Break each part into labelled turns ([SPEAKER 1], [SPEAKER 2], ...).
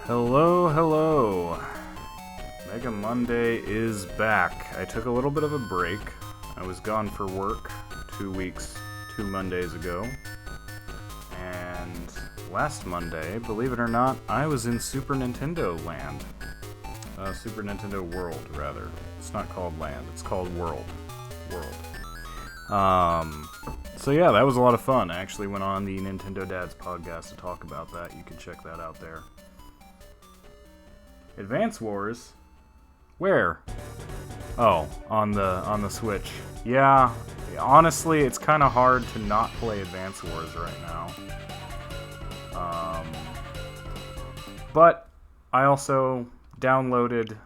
[SPEAKER 1] Hello, hello. Mega Monday is back. I took a little bit of a break. I was gone for work 2 weeks, 2 Mondays ago. And last Monday, believe it or not, I was in Super Nintendo land. Super Nintendo World, rather. It's not called land, it's called World. So yeah, that was a lot of fun. I actually went on the Nintendo Dads podcast to talk about that. You can check that out there. Advance Wars? Where? Oh, on the Switch. Yeah, honestly, it's kind of hard to not play Advance Wars right now. But I also downloaded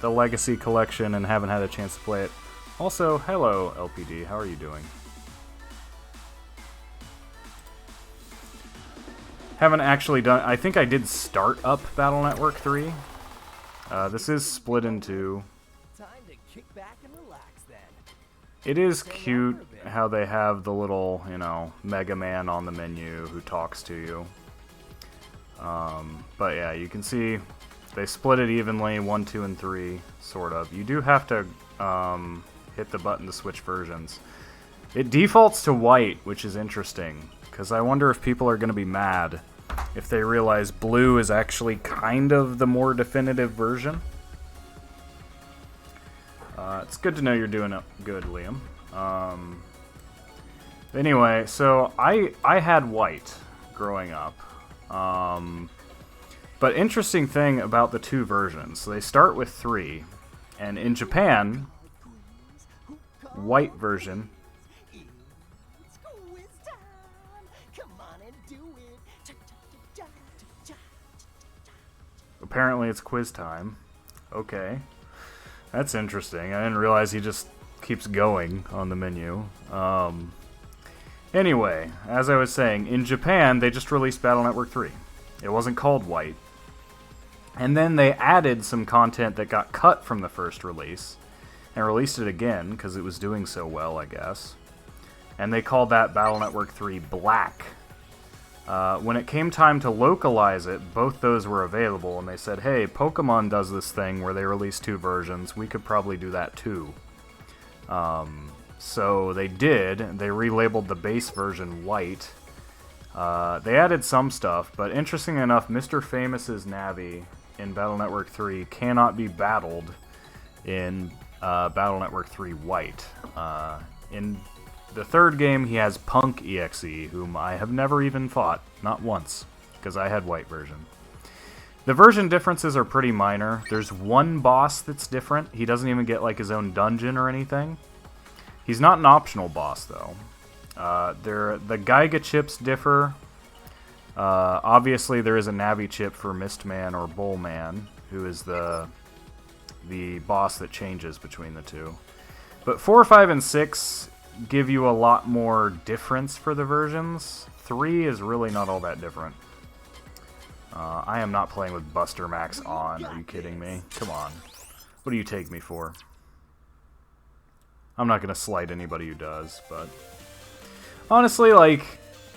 [SPEAKER 1] the Legacy Collection and haven't had a chance to play it. Also, hello, LPD. How are you doing? Haven't actually done... I think I did start up Battle Network 3. This is split in two.
[SPEAKER 2] Time to kick back and relax then.
[SPEAKER 1] It is cute how they have the little, Mega Man on the menu who talks to you. But yeah, you can see they split it evenly, 1, 2, and 3, sort of. You do have to hit the button to switch versions. It defaults to white, which is interesting, because I wonder if people are going to be mad if they realize blue is actually kind of the more definitive version. It's good to know you're doing it good, Liam. Anyway, so I had white growing up. But interesting thing about the two versions, so they start with 3, and in Japan, white version... Apparently it's quiz time. Okay. That's interesting. I didn't realize he just keeps going on the menu. Anyway, as I was saying, in Japan, they just released Battle Network 3. It wasn't called White. And then they added some content that got cut from the first release, and released it again, because it was doing so well, I guess. And they called that Battle Network 3 Black. When it came time to localize it, both those were available, and they said, hey, Pokemon does this thing where they release 2 versions, we could probably do that too. So they did. They relabeled the base version white. They added some stuff, but interesting enough, Mr. Famous's Navi in Battle Network 3 cannot be battled in Battle Network 3 white. In the third game, he has Punk EXE, whom I have never even fought, not once, because I had white version. The version differences are pretty minor. There's one boss that's different. He doesn't even get like his own dungeon or anything. He's not an optional boss, though. The Gaiga chips differ. Obviously, there is a Navi chip for Mistman or Bullman, who is the boss that changes between the two. But 4, 5, and 6 give you a lot more difference for the versions. 3 is really not all that different. I am not playing with Buster Max on. Are you kidding me? Come on. What do you take me for? I'm not going to slight anybody who does, but... honestly,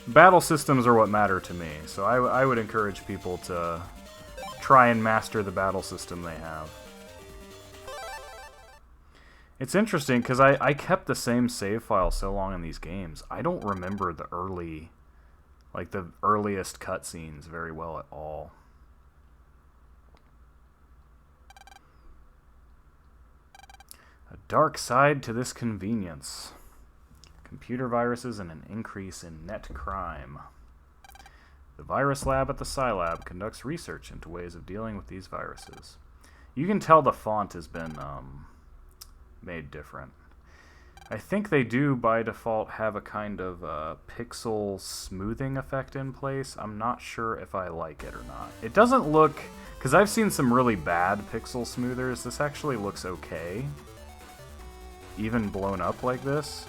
[SPEAKER 1] battle systems are what matter to me, so I would encourage people to try and master the battle system they have. It's interesting, because I kept the same save file so long in these games. I don't remember the earliest cutscenes very well at all. A dark side to this convenience. Computer viruses and an increase in net crime. The virus lab at the Scilab conducts research into ways of dealing with these viruses. You can tell the font has been made different. I think they do by default have a kind of pixel smoothing effect in place. I'm not sure if I like it or not. It doesn't look... because I've seen some really bad pixel smoothers. This actually looks okay. Even blown up like this.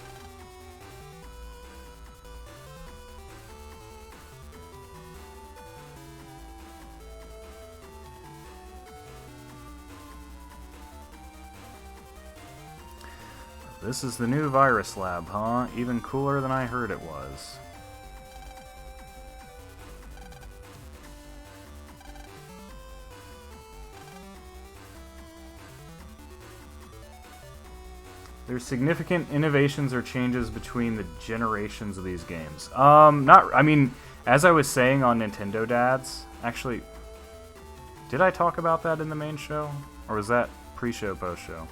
[SPEAKER 1] This is the new virus lab, huh? Even cooler than I heard it was. There's significant innovations or changes between the generations of these games. I mean, as I was saying on Nintendo Dads, actually, did I talk about that in the main show? Or was that pre-show, post-show?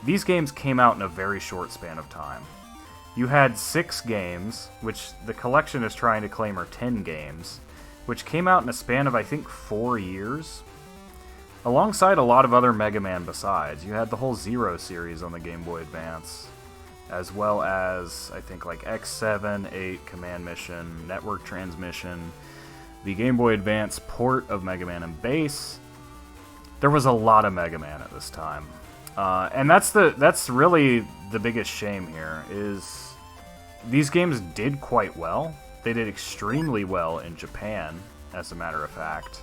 [SPEAKER 1] These games came out in a very short span of time. You had 6 games, which the collection is trying to claim are 10 games, which came out in a span of, I think, 4 years. Alongside a lot of other Mega Man besides. You had the whole Zero series on the Game Boy Advance, as well as, I think, like X7, 8, Command Mission, Network Transmission, the Game Boy Advance port of Mega Man and Bass. There was a lot of Mega Man at this time. And that's really the biggest shame here, is these games did quite well. They did extremely well in Japan, as a matter of fact.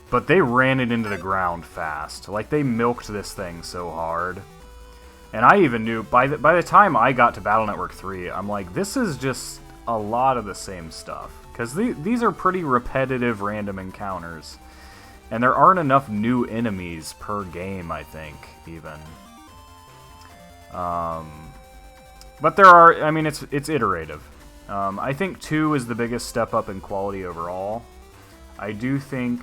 [SPEAKER 1] But they ran it into the ground fast. Like, they milked this thing so hard. And I even knew, by the time I got to Battle Network 3, I'm like, this is just a lot of the same stuff. Because these are pretty repetitive random encounters. And there aren't enough new enemies per game, I think, even. But there are, I mean, it's iterative. I think 2 is the biggest step up in quality overall. I do think,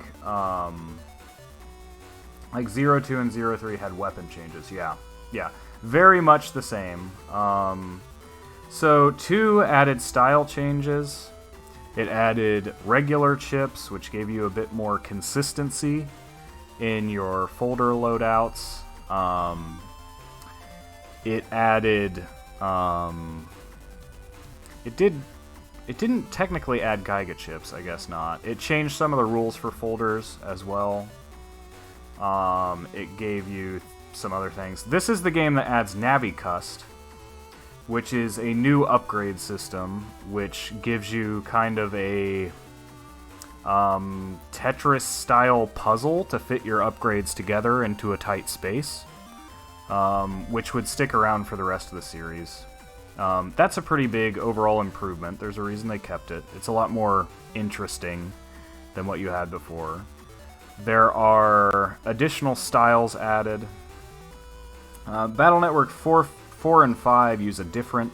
[SPEAKER 1] like, 02 and 03 had weapon changes, yeah. Very much the same. So 2 added style changes. It added regular chips, which gave you a bit more consistency in your folder loadouts. It added, It didn't technically add Geiga chips, I guess not. It changed some of the rules for folders as well. It gave you some other things. This is the game that adds NaviCust, which is a new upgrade system, which gives you kind of a Tetris-style puzzle to fit your upgrades together into a tight space, which would stick around for the rest of the series. That's a pretty big overall improvement. There's a reason they kept it. It's a lot more interesting than what you had before. There are additional styles added. Battle Network 4 and 5 use a different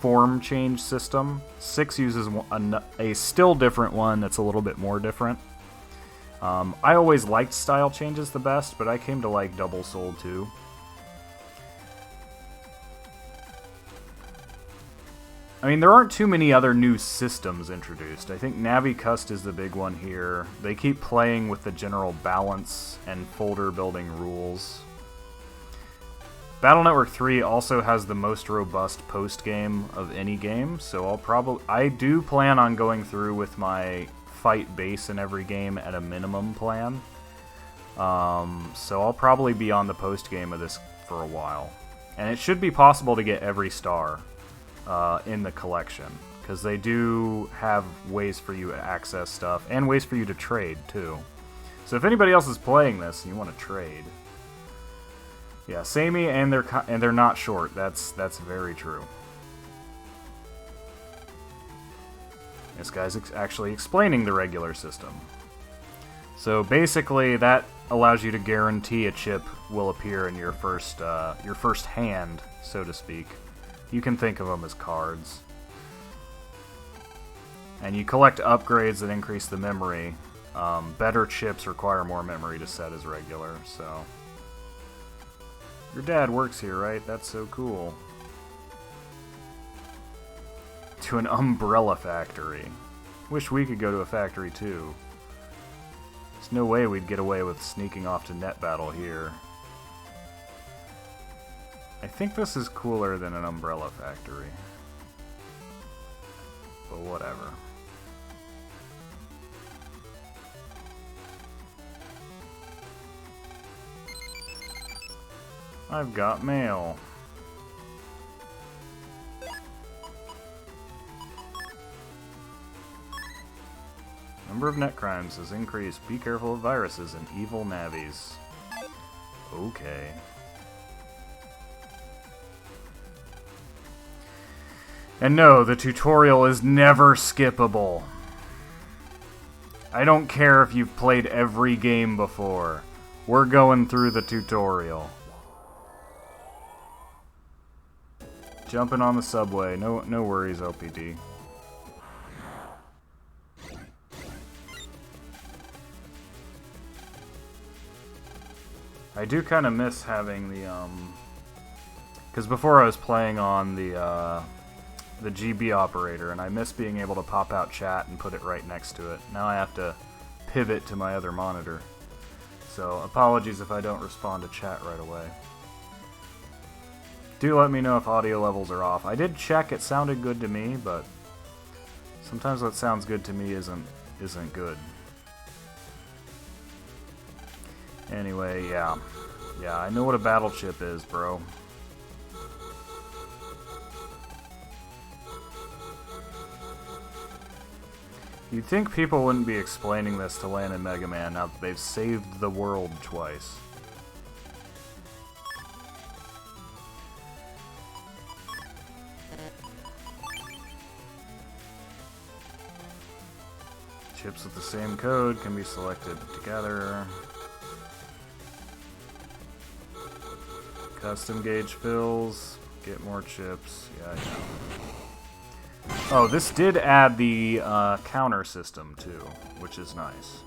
[SPEAKER 1] form change system. 6 uses a still different one that's a little bit more different. I always liked style changes the best, but I came to like Double Soul too. I mean, there aren't too many other new systems introduced. I think NaviCust is the big one here. They keep playing with the general balance and folder building rules. Battle Network 3 also has the most robust post-game of any game, so I do plan on going through with my fight base in every game at a minimum plan. So I'll probably be on the post-game of this for a while. And it should be possible to get every star in the collection, because they do have ways for you to access stuff, and ways for you to trade, too. So if anybody else is playing this and you want to trade... Yeah, samey, and they're not short. That's very true. This guy's actually explaining the regular system. So basically, that allows you to guarantee a chip will appear in your first hand, so to speak. You can think of them as cards. And you collect upgrades that increase the memory. Better chips require more memory to set as regular, so... Your dad works here, right? That's so cool. To an umbrella factory. Wish we could go to a factory too. There's no way we'd get away with sneaking off to Net Battle here. I think this is cooler than an umbrella factory. But whatever. I've got mail. Number of net crimes has increased. Be careful of viruses and evil navies. Okay. And no, the tutorial is never skippable. I don't care if you've played every game before. We're going through the tutorial. Jumping on the subway. No worries, LPD. I do kind of miss having the, because before I was playing on the GB operator, and I miss being able to pop out chat and put it right next to it. Now I have to pivot to my other monitor. So, apologies if I don't respond to chat right away. Do let me know if audio levels are off. I did check, it sounded good to me, but sometimes what sounds good to me isn't good. Anyway, yeah. Yeah, I know what a battle chip is, bro. You'd think people wouldn't be explaining this to Lan and Mega Man now that they've saved the world twice. Chips with the same code can be selected together. Custom gauge fills. Get more chips. Yeah, I know. Oh, this did add the counter system too, which is nice.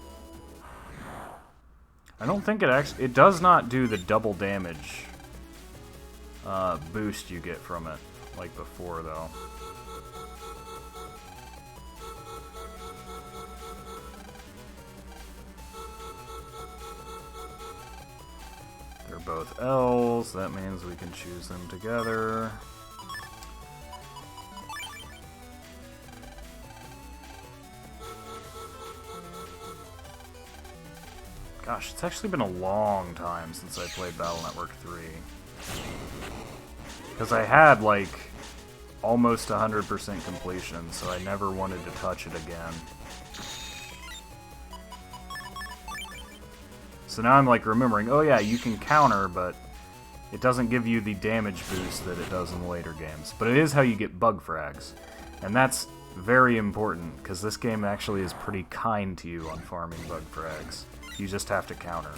[SPEAKER 1] I don't think it does not do the double damage boost you get from it like before though. They're both L's, that means we can choose them together. Gosh, it's actually been a long time since I played Battle Network 3. Because I had, like, almost 100% completion, so I never wanted to touch it again. So now I'm, like, remembering, oh yeah, you can counter, but it doesn't give you the damage boost that it does in later games. But it is how you get bug frags. And that's very important, because this game actually is pretty kind to you on farming bug frags. You just have to counter.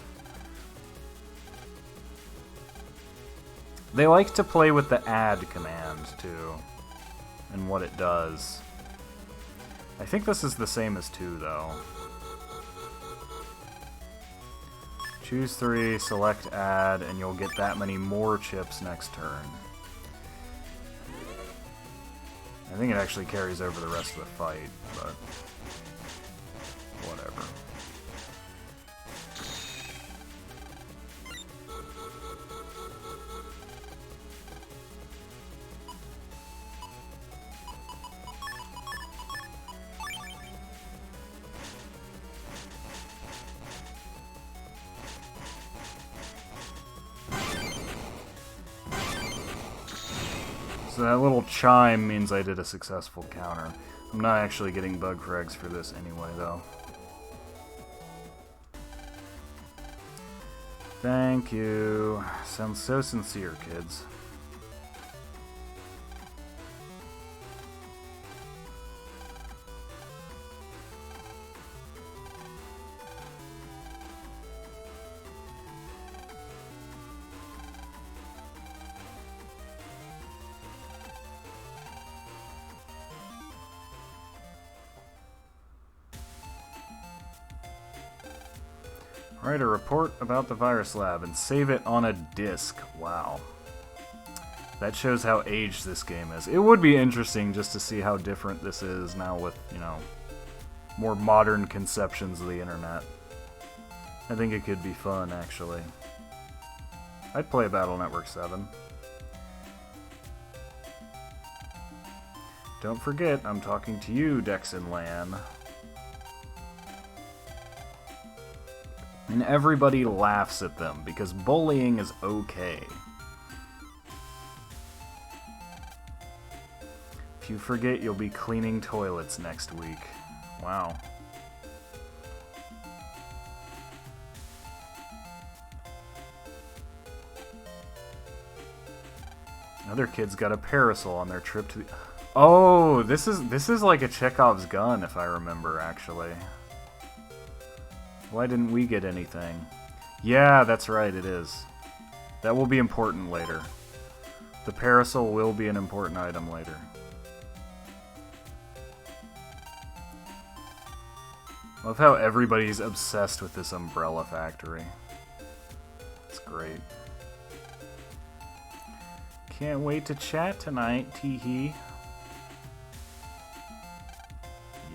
[SPEAKER 1] They like to play with the add command, too, and what it does. I think this is the same as 2, though. Choose 3, select add, and you'll get that many more chips next turn. I think it actually carries over the rest of the fight, but whatever. So that little chime means I did a successful counter. I'm not actually getting bug frags for this anyway, though. Thank you. Sounds so sincere, kids. Write a report about the virus lab and save it on a disk. Wow. That shows how aged this game is. It would be interesting just to see how different this is now with, you know, more modern conceptions of the internet. I think it could be fun, actually. I'd play Battle Network 7. Don't forget, I'm talking to you, Dex and Lan. And everybody laughs at them, because bullying is okay. If you forget, you'll be cleaning toilets next week. Wow. Another kid's got a parasol on their trip to the... Oh, this is like a Chekhov's gun, if I remember, actually. Why didn't we get anything? Yeah, that's right, it is. That will be important later. The parasol will be an important item later. Love how everybody's obsessed with this umbrella factory. It's great. Can't wait to chat tonight, teehee.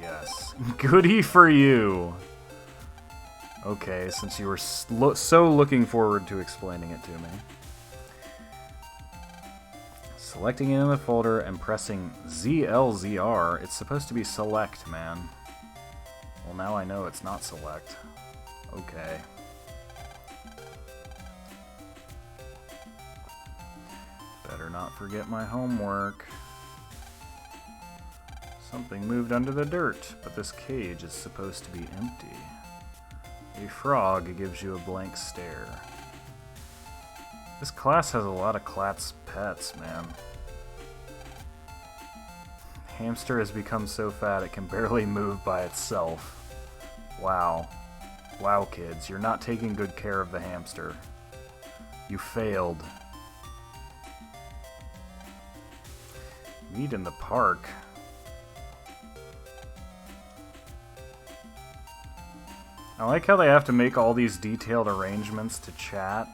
[SPEAKER 1] Yes. Goody for you! Okay, since you were so looking forward to explaining it to me. Selecting it in the folder and pressing ZLZR, it's supposed to be select, man. Well, now I know it's not select. Okay. Better not forget my homework. Something moved under the dirt, but this cage is supposed to be empty. A frog gives you a blank stare. This class has a lot of Clat's pets, man. Hamster has become so fat it can barely move by itself. Wow. Wow, kids, you're not taking good care of the hamster. You failed. Meet in the park. I like how they have to make all these detailed arrangements to chat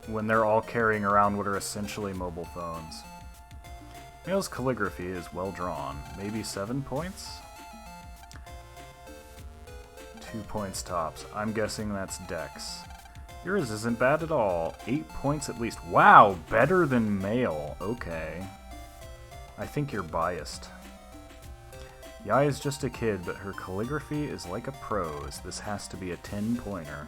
[SPEAKER 1] when they're all carrying around what are essentially mobile phones. Mail's calligraphy is well drawn. Maybe 7 points? 2 points tops. I'm guessing that's Dex. Yours isn't bad at all. 8 points at least. Wow, better than Mail. Okay. I think you're biased. Yai is just a kid, but her calligraphy is like a prose. This has to be a 10-pointer.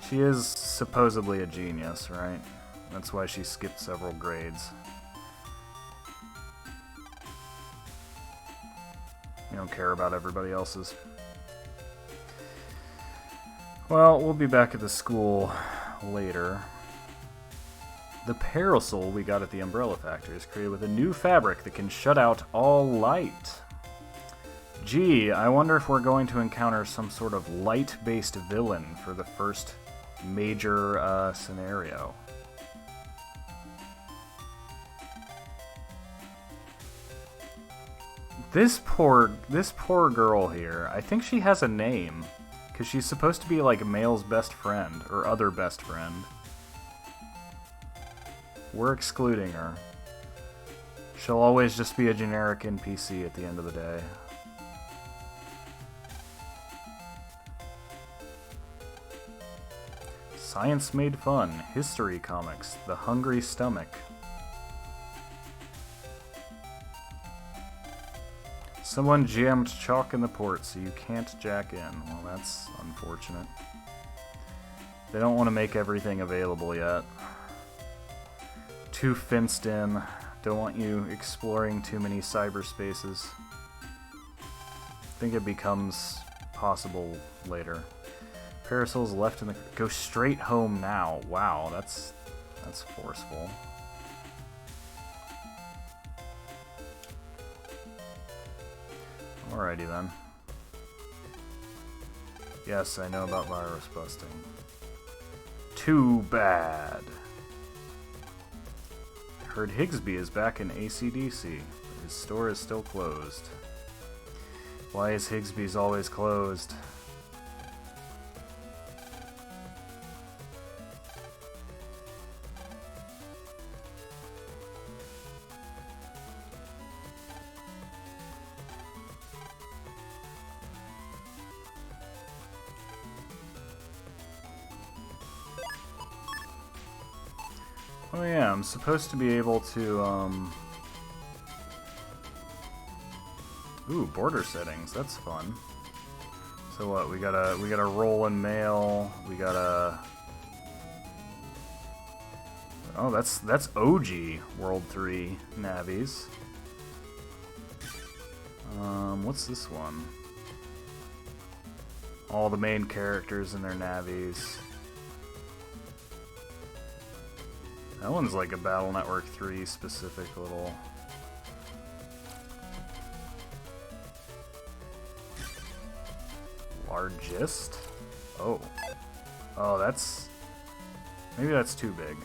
[SPEAKER 1] She is supposedly a genius, right? That's why she skipped several grades. You don't care about everybody else's. Well, we'll be back at the school later. The parasol we got at the Umbrella Factory is created with a new fabric that can shut out all light. Gee, I wonder if we're going to encounter some sort of light-based villain for the first major scenario. This poor girl here, I think she has a name, because she's supposed to be like Mail's best friend, or other best friend. We're excluding her. She'll always just be a generic NPC at the end of the day. Science Made Fun, History Comics, The Hungry Stomach. Someone jammed chalk in the port, so you can't jack in. Well, that's unfortunate. They don't want to make everything available yet. Too fenced in. Don't want you exploring too many cyberspaces. I think it becomes possible later. Parasol's left in the... Go straight home now. Wow, that's forceful. Alrighty then. Yes, I know about virus busting. Too bad. Heard Higsby is back in AC/DC, but his store is still closed. Why is Higsby's always closed? Oh yeah, I'm supposed to be able to, Ooh, border settings, that's fun. So what, we gotta roll in mail, we gotta... Oh, that's OG World 3 navies. What's this one? All the main characters and their navies. That one's like a Battle Network 3 specific little... Largest? Oh. Oh, that's... Maybe that's too big.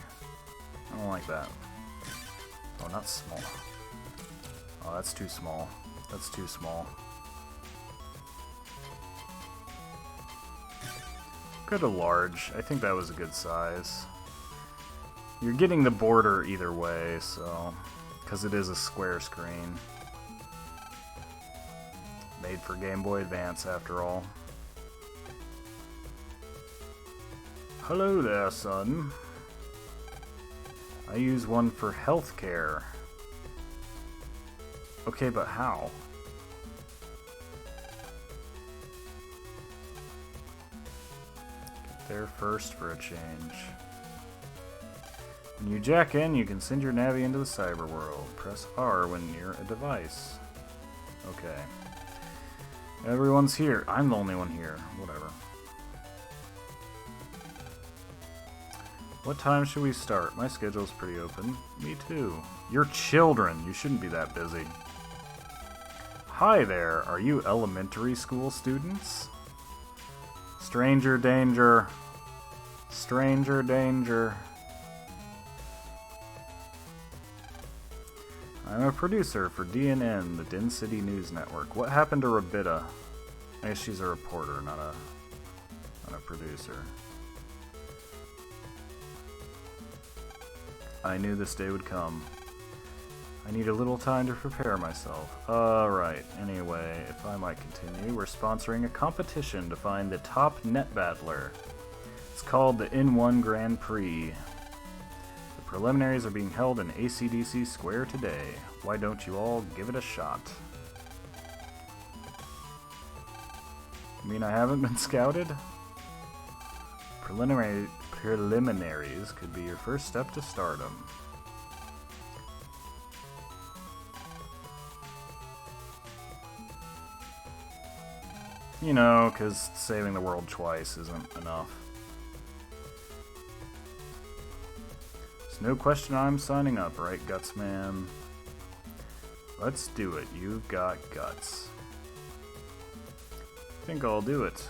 [SPEAKER 1] I don't like that. Oh, not small. Oh, that's too small. That's too small. Go to large. I think that was a good size. You're getting the border either way, so... Because it is a square screen. Made for Game Boy Advance, after all. Hello there, son. I use one for healthcare. Okay, but how? Get there first for a change. When you jack in, you can send your Navi into the cyber world. Press R when near a device. Okay. Everyone's here. I'm the only one here. Whatever. What time should we start? My schedule's pretty open. Me too. You're children. You shouldn't be that busy. Hi there. Are you elementary school students? Stranger danger. Stranger danger. I'm a producer for DNN, the Din City News Network. What happened to Rabida? I guess she's a reporter, not a producer. I knew this day would come. I need a little time to prepare myself. Right. Anyway, if I might continue, we're sponsoring a competition to find the top net battler. It's called the N1 Grand Prix. The preliminaries are being held in AC/DC Square today. Why don't you all give it a shot? You mean I haven't been scouted? Preliminaries could be your first step to stardom. You know, because saving the world twice isn't enough. There's no question I'm signing up, right, Gutsman? Let's do it. You've got guts. I think I'll do it.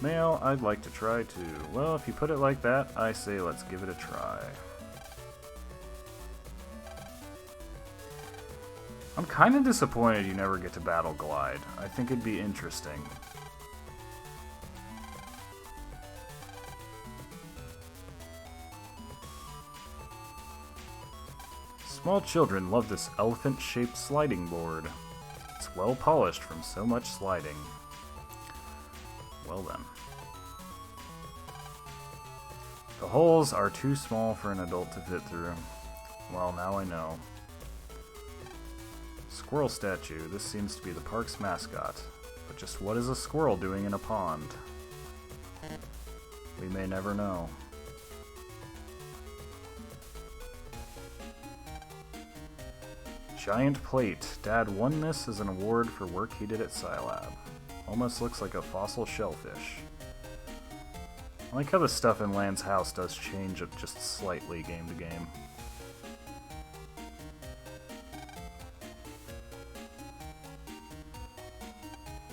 [SPEAKER 1] Male, I'd like to try too. Well, if you put it like that, I say let's give it a try. I'm kind of disappointed you never get to Battle Glide. I think it'd be interesting. Small children love this elephant-shaped sliding board. It's well polished from so much sliding. Well then. The holes are too small for an adult to fit through. Well, now I know. Squirrel statue. This seems to be the park's mascot. But just what is a squirrel doing in a pond? We may never know. Giant plate. Dad won this as an award for work he did at Scilab. Almost looks like a fossil shellfish. I like how the stuff in Land's house does change it just slightly game to game.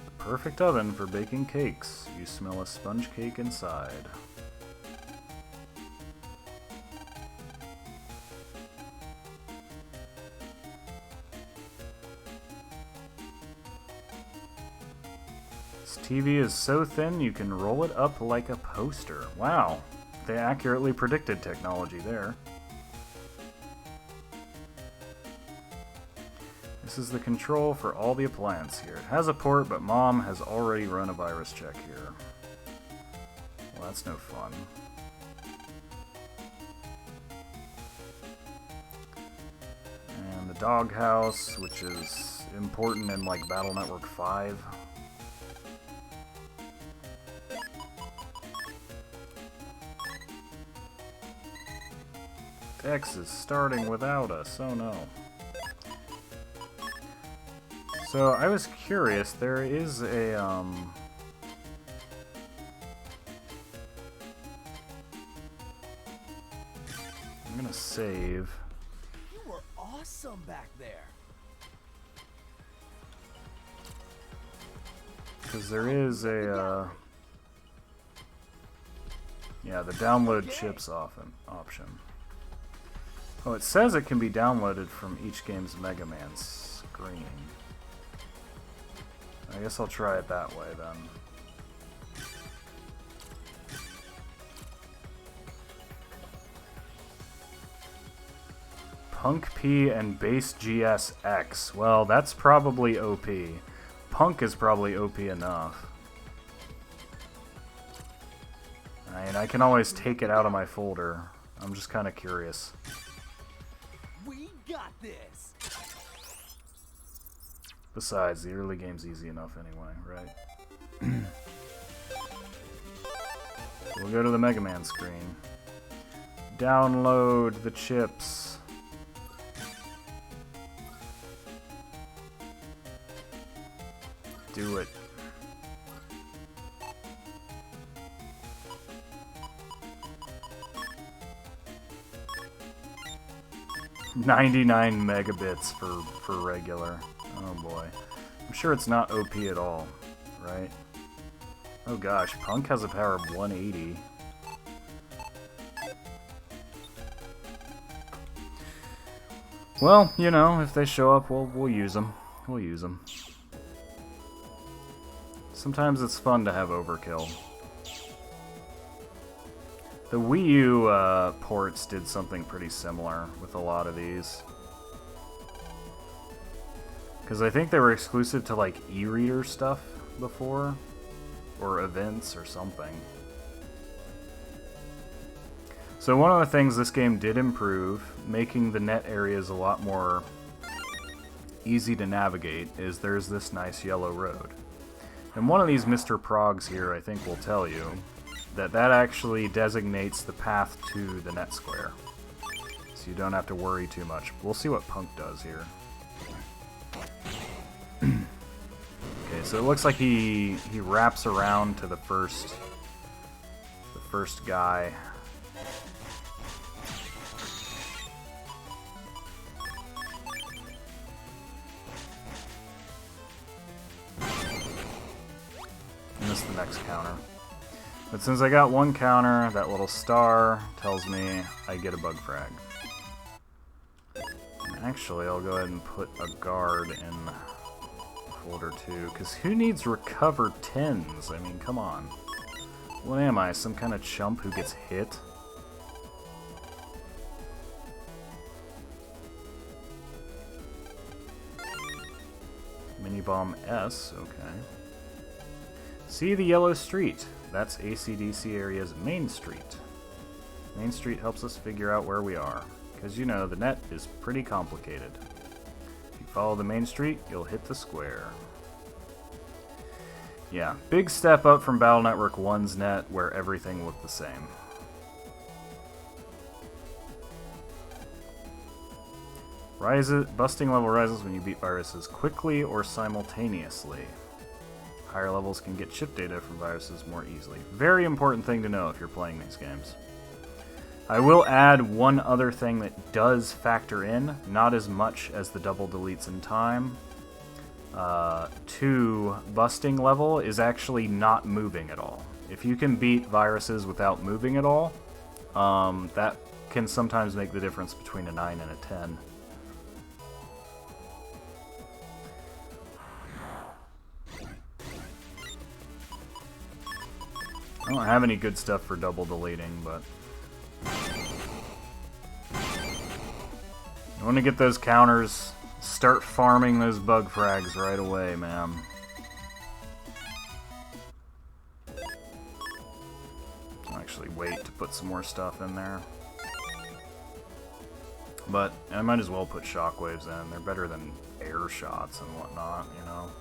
[SPEAKER 1] The perfect oven for baking cakes. You smell a sponge cake inside. TV is so thin you can roll it up like a poster. Wow, they accurately predicted technology there. This is the control for all the appliance here. It has a port, but Mom has already run a virus check here. Well, that's no fun. And the doghouse, which is important in like Battle Network 5. X is starting without us, oh no. So, I was curious, there is a, I'm gonna save.
[SPEAKER 2] You were awesome back there.
[SPEAKER 1] Because there is a, Yeah, the download chips option. Oh, it says it can be downloaded from each game's Mega Man screen. I guess I'll try it that way then. Punk P and Base GSX. Well, that's probably OP. Punk is probably OP enough. I mean, I can always take it out of my folder. I'm just kind of curious.
[SPEAKER 2] We got this.
[SPEAKER 1] Besides, the early game's easy enough anyway, right? We'll go to the Mega Man screen. Download the chips. Do it. $99 megabits for regular. Oh boy. I'm sure it's not OP at all, right? Oh gosh, Punk has a power of 180. Well, you know, if they show up, we'll use them. We'll use them. Sometimes it's fun to have overkill. The Wii U ports did something pretty similar with a lot of these. Because I think they were exclusive to like e-reader stuff before, or events or something. So one of the things this game did improve, making the net areas a lot more easy to navigate, is there's this nice yellow road. And one of these Mr. Progs here, I think, will tell you that actually designates the path to the net square. So you don't have to worry too much. We'll see what Punk does here. Okay, so it looks like he wraps around to the first guy. And this is the next counter. But since I got one counter, that little star tells me I get a bug frag. And actually, I'll go ahead and put a guard in folder 2, because who needs recovered 10s? I mean, come on. What am I, some kind of chump who gets hit? Mini Bomb S, okay. See the yellow street. That's AC/DC area's Main Street. Main Street helps us figure out where we are, because you know, the net is pretty complicated. If you follow the Main Street, you'll hit the square. Yeah, big step up from Battle Network 1's net, where everything looked the same. Busting level rises when you beat viruses quickly or simultaneously. Higher levels can get chip data from viruses more easily. Very important thing to know if you're playing these games. I will add one other thing that does factor in, not as much as the double deletes in time. 2, busting level is actually not moving at all. If you can beat viruses without moving at all, that can sometimes make the difference between a 9 and a 10. I don't have any good stuff for double deleting, but you want to get those counters, start farming those bug frags right away, man. I'll actually wait to put some more stuff in there. But I might as well put shockwaves in. They're better than air shots and whatnot, you know.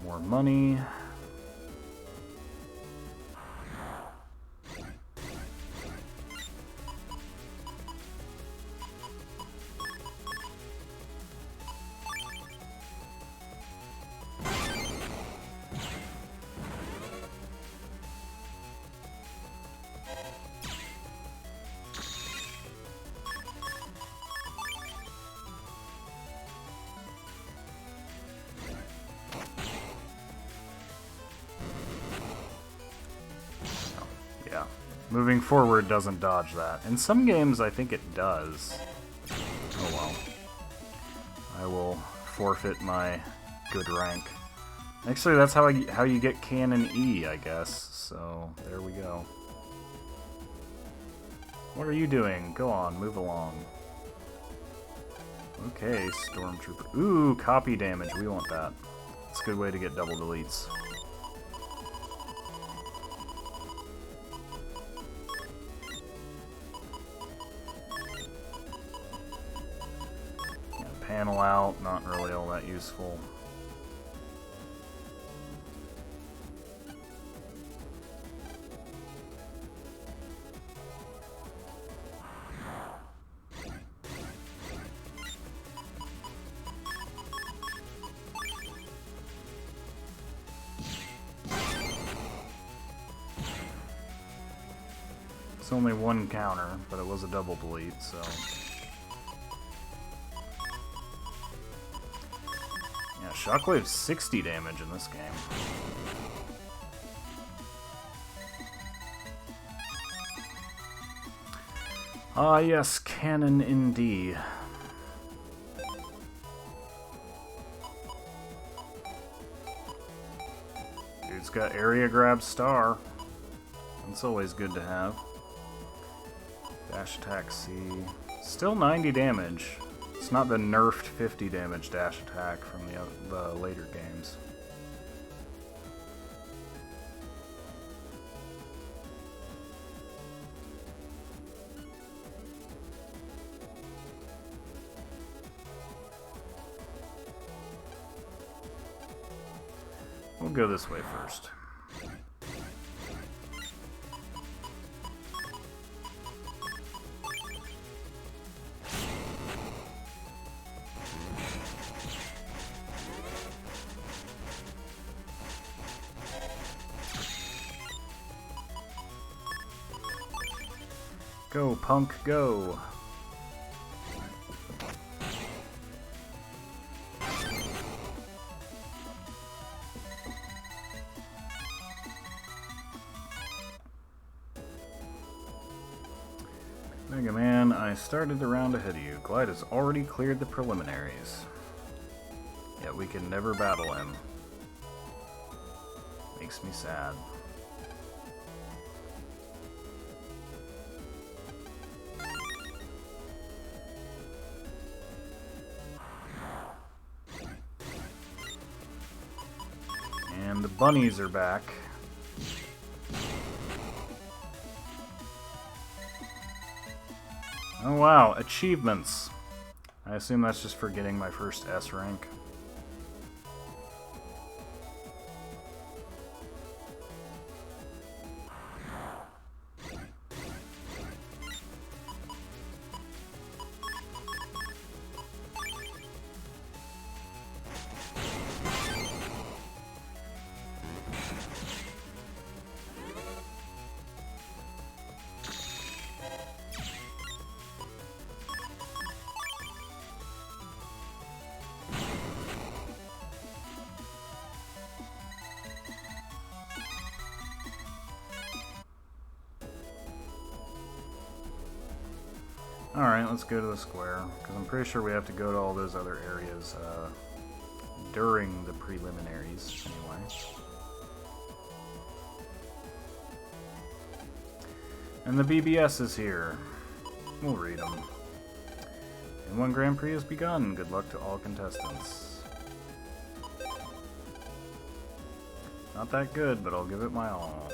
[SPEAKER 1] More money. Moving forward doesn't dodge that. In some games, I think it does. Oh well. I will forfeit my good rank. Actually, that's how you get Cannon E, I guess. So, there we go. What are you doing? Go on, move along. Okay, Stormtrooper. Ooh, copy damage. We want that. It's a good way to get double deletes. Panel out, not really all that useful. It's only one counter, but it was a double delete, so... Yeah, Shockwave's 60 damage in this game. Ah yes, Cannon in D. Dude's got area grab star. That's always good to have. Dash attack C. Still 90 damage. It's not the nerfed 50 damage dash attack from the later games. We'll go this way first. Go, punk, go! Mega Man, I started the round ahead of you. Glide has already cleared the preliminaries. Yet we can never battle him. Makes me sad. And the bunnies are back. Oh wow, achievements. I assume that's just for getting my first S rank. Alright, let's go to the square, because I'm pretty sure we have to go to all those other areas during the preliminaries, anyway. And the BBS is here. We'll read them. N1 Grand Prix has begun. Good luck to all contestants. Not that good, but I'll give it my all.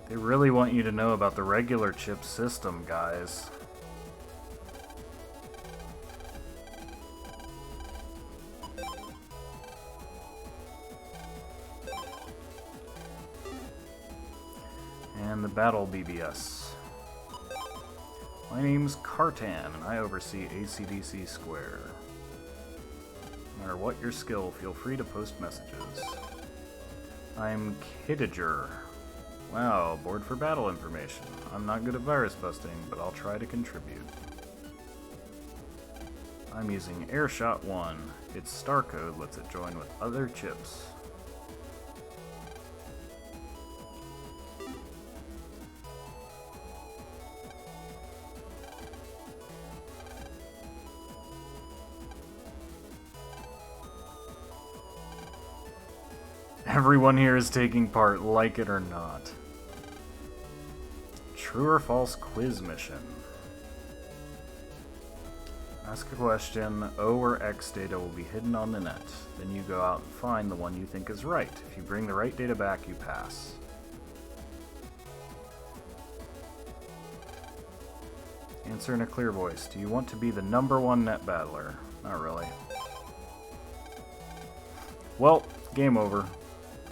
[SPEAKER 1] They really want you to know about the regular chip system, guys. And the Battle BBS. My name's Cartan, and I oversee ACDC Square. No matter what your skill, feel free to post messages. I'm Kittiger. Wow, board for battle information. I'm not good at virus busting, but I'll try to contribute. I'm using Airshot 1. Its star code lets it join with other chips. Everyone here is taking part, like it or not. True or false quiz mission. Ask a question, O or X data will be hidden on the net. Then you go out and find the one you think is right. If you bring the right data back, you pass. Answer in a clear voice. Do you want to be the #1 net battler? Not really. Well, game over.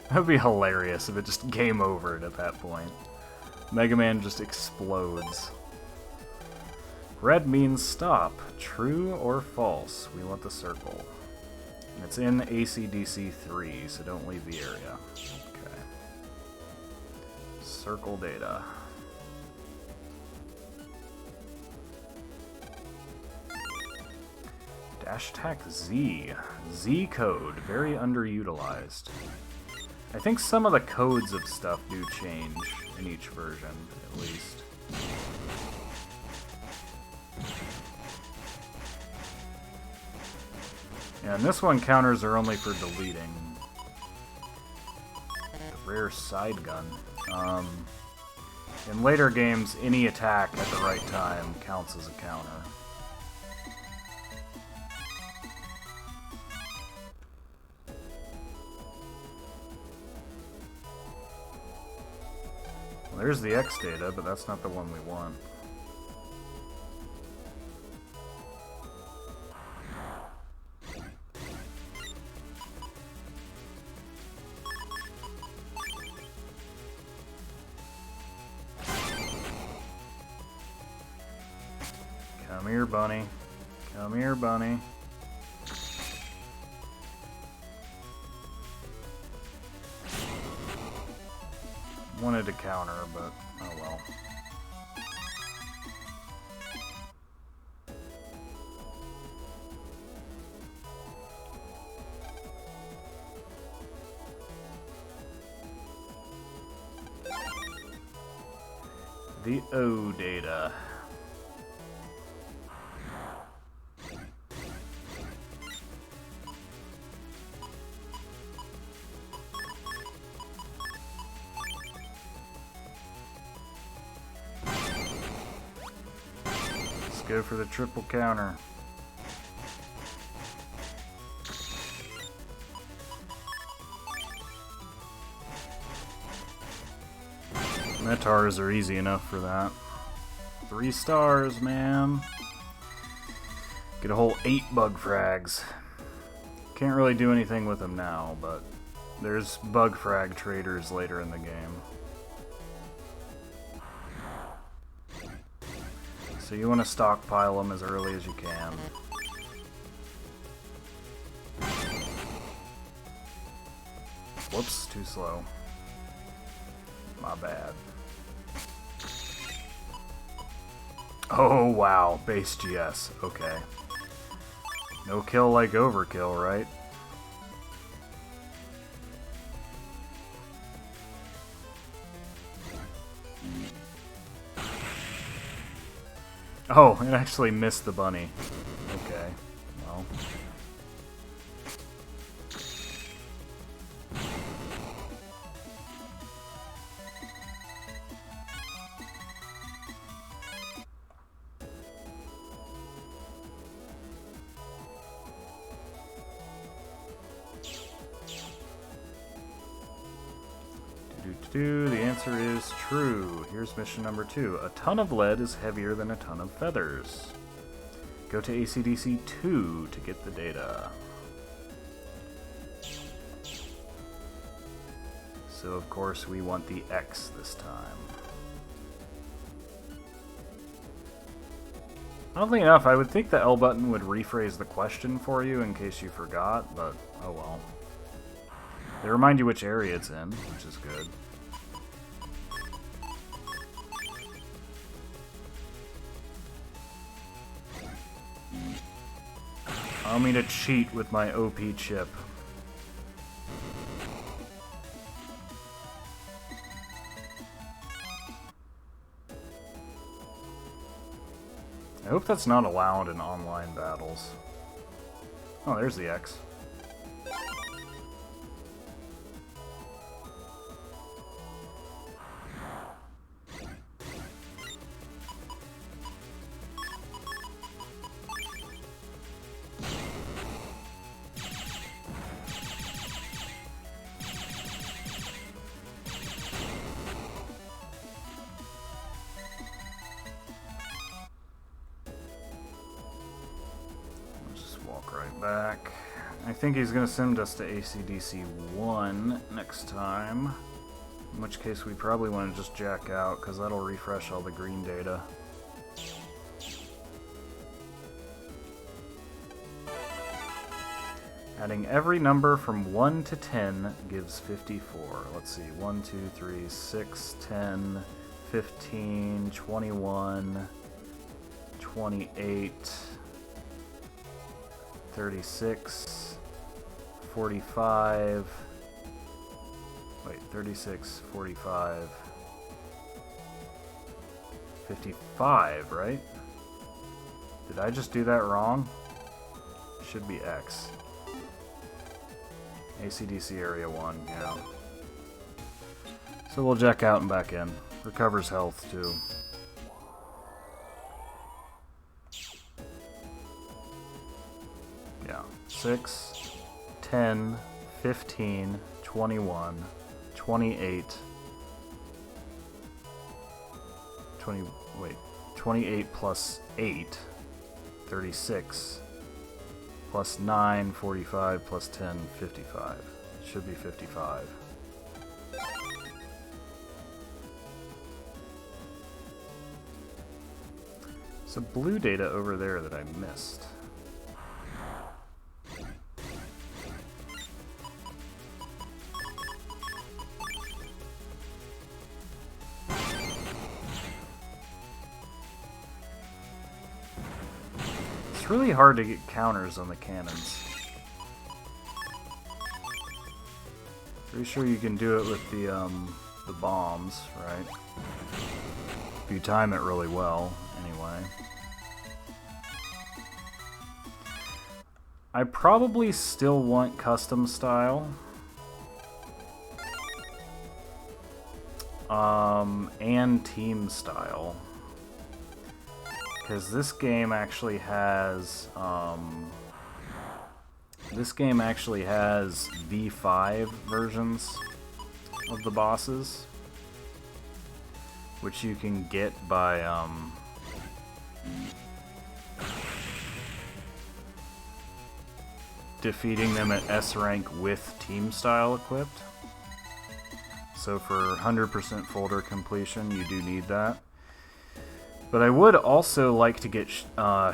[SPEAKER 1] That would be hilarious if it just game overed at that point. Mega Man just explodes. Red means stop. True or false? We want the circle. And it's in AC/DC 3, so don't leave the area. Okay. Circle data. Dash attack Z. Z code. Very underutilized. I think some of the codes of stuff do change in each version, at least. Yeah, and this one counters are only for deleting. The rare side gun. In later games, any attack at the right time counts as a counter. Well, there's the X data, but that's not the one we want. Come here, bunny. Come here, bunny. Wanted to counter, but oh well. The O data. Go for the triple counter. Metars are easy enough for that. 3 stars, man. Get a whole 8 bug frags. Can't really do anything with them now, but there's bug frag traders later in the game. So you want to stockpile them as early as you can. Whoops, too slow. My bad. Oh wow, base GS, okay. No kill like overkill, right? Oh, it actually missed the bunny. Okay, well. The answer is true. Here's mission number 2. A ton of lead is heavier than a ton of feathers. Go to AC/DC 2 to get the data. So of course we want the X this time. Oddly enough, I would think the L button would rephrase the question for you in case you forgot, but oh well. They remind you which area it's in, which is good. Allow me to cheat with my OP chip. I hope that's not allowed in online battles. Oh, there's the X. back. I think he's going to send us to ACDC 1 next time. In which case we probably want to just jack out, because that'll refresh all the green data. Adding every number from 1 to 10 gives 54. Let's see, 1, 2, 3, 6, 10, 15, 21, 28, 36, 45, wait, 36, 45, 55, right? Did I just do that wrong? Should be X. ACDC Area 1, yeah. So we'll jack out and back in. Recovers health, too. Yeah. 6, 10, 15, 21, 28, 28 plus 8, 36. Plus 9, 45, plus 10, 55. Should be 55. So blue data over there that I missed. It's really hard to get counters on the cannons. Pretty sure you can do it with the bombs, right? If you time it really well, anyway. I probably still want custom style. And team style. Because this game actually has V5 versions of the bosses, which you can get by defeating them at S rank with team style equipped. So for 100% folder completion, you do need that. But I would also like to get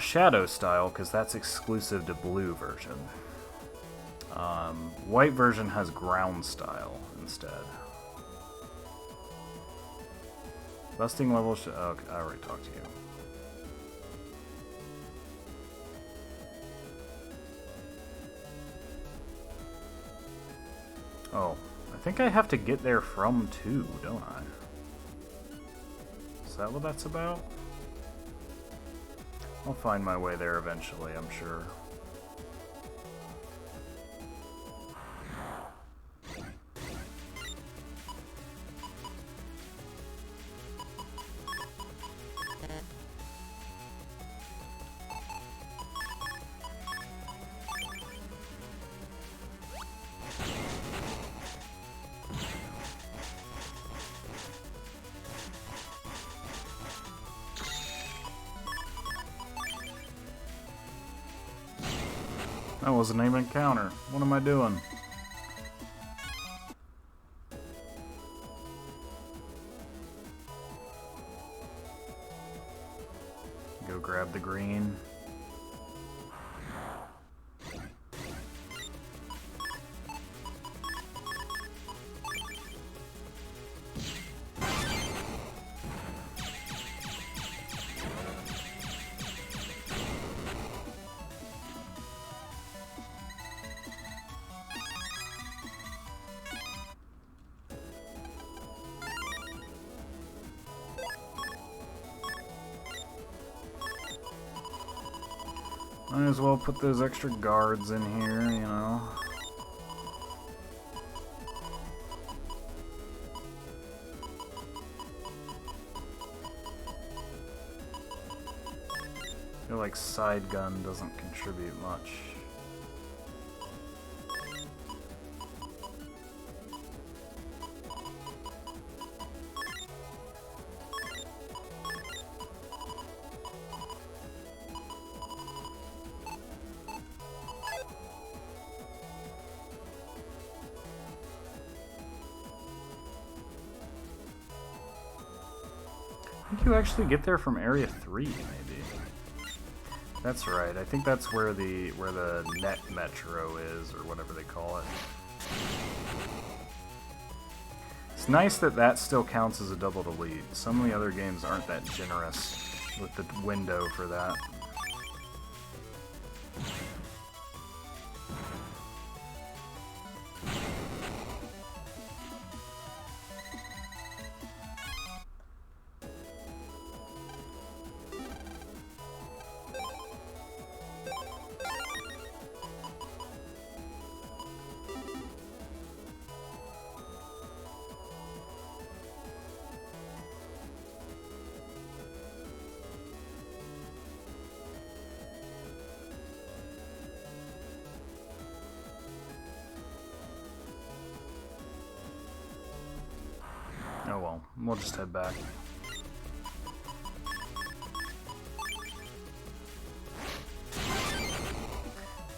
[SPEAKER 1] Shadow style, because that's exclusive to blue version. White version has ground style instead. Busting level. Okay, I already talked to you. Oh, I think I have to get there from 2, don't I? Is that what that's about? I'll find my way there eventually, I'm sure. That wasn't even a counter. What am I doing? Go grab the green. Might as well put those extra guards in here, you know. I feel like side gun doesn't contribute much. you actually get there from Area 3, maybe. That's right. I think that's where the net metro is, or whatever they call it. It's nice that that still counts as a double delete. Some of the other games aren't that generous with the window for that. Oh well, we'll just head back.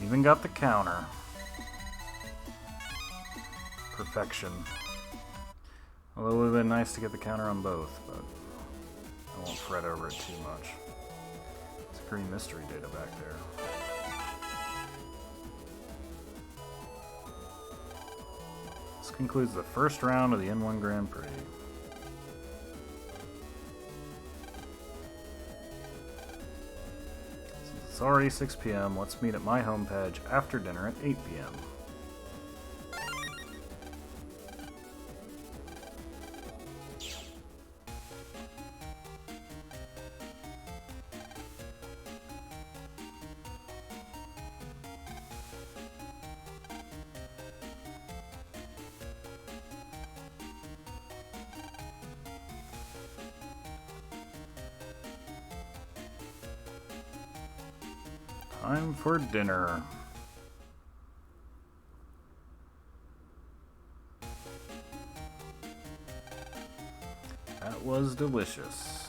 [SPEAKER 1] Even got the counter. Perfection. Although it would have been nice to get the counter on both, but I won't fret over it too much. It's green mystery data back there. This concludes the first round of the N1 Grand Prix. It's already 6 p.m. Let's meet at my homepage after dinner at 8 p.m. Time for dinner. That was delicious.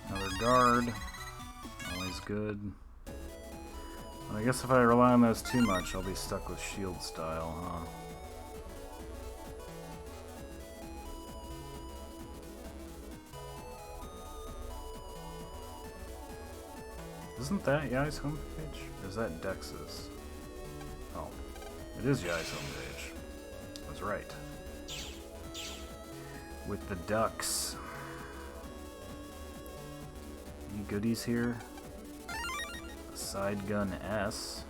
[SPEAKER 1] Another guard. Always good. I guess if I rely on those too much, I'll be stuck with shield style, huh? Isn't that Yai's homepage? Or is that Dex's? Oh, it is Yai's homepage. I was right. With the ducks. Any goodies here? A side gun S.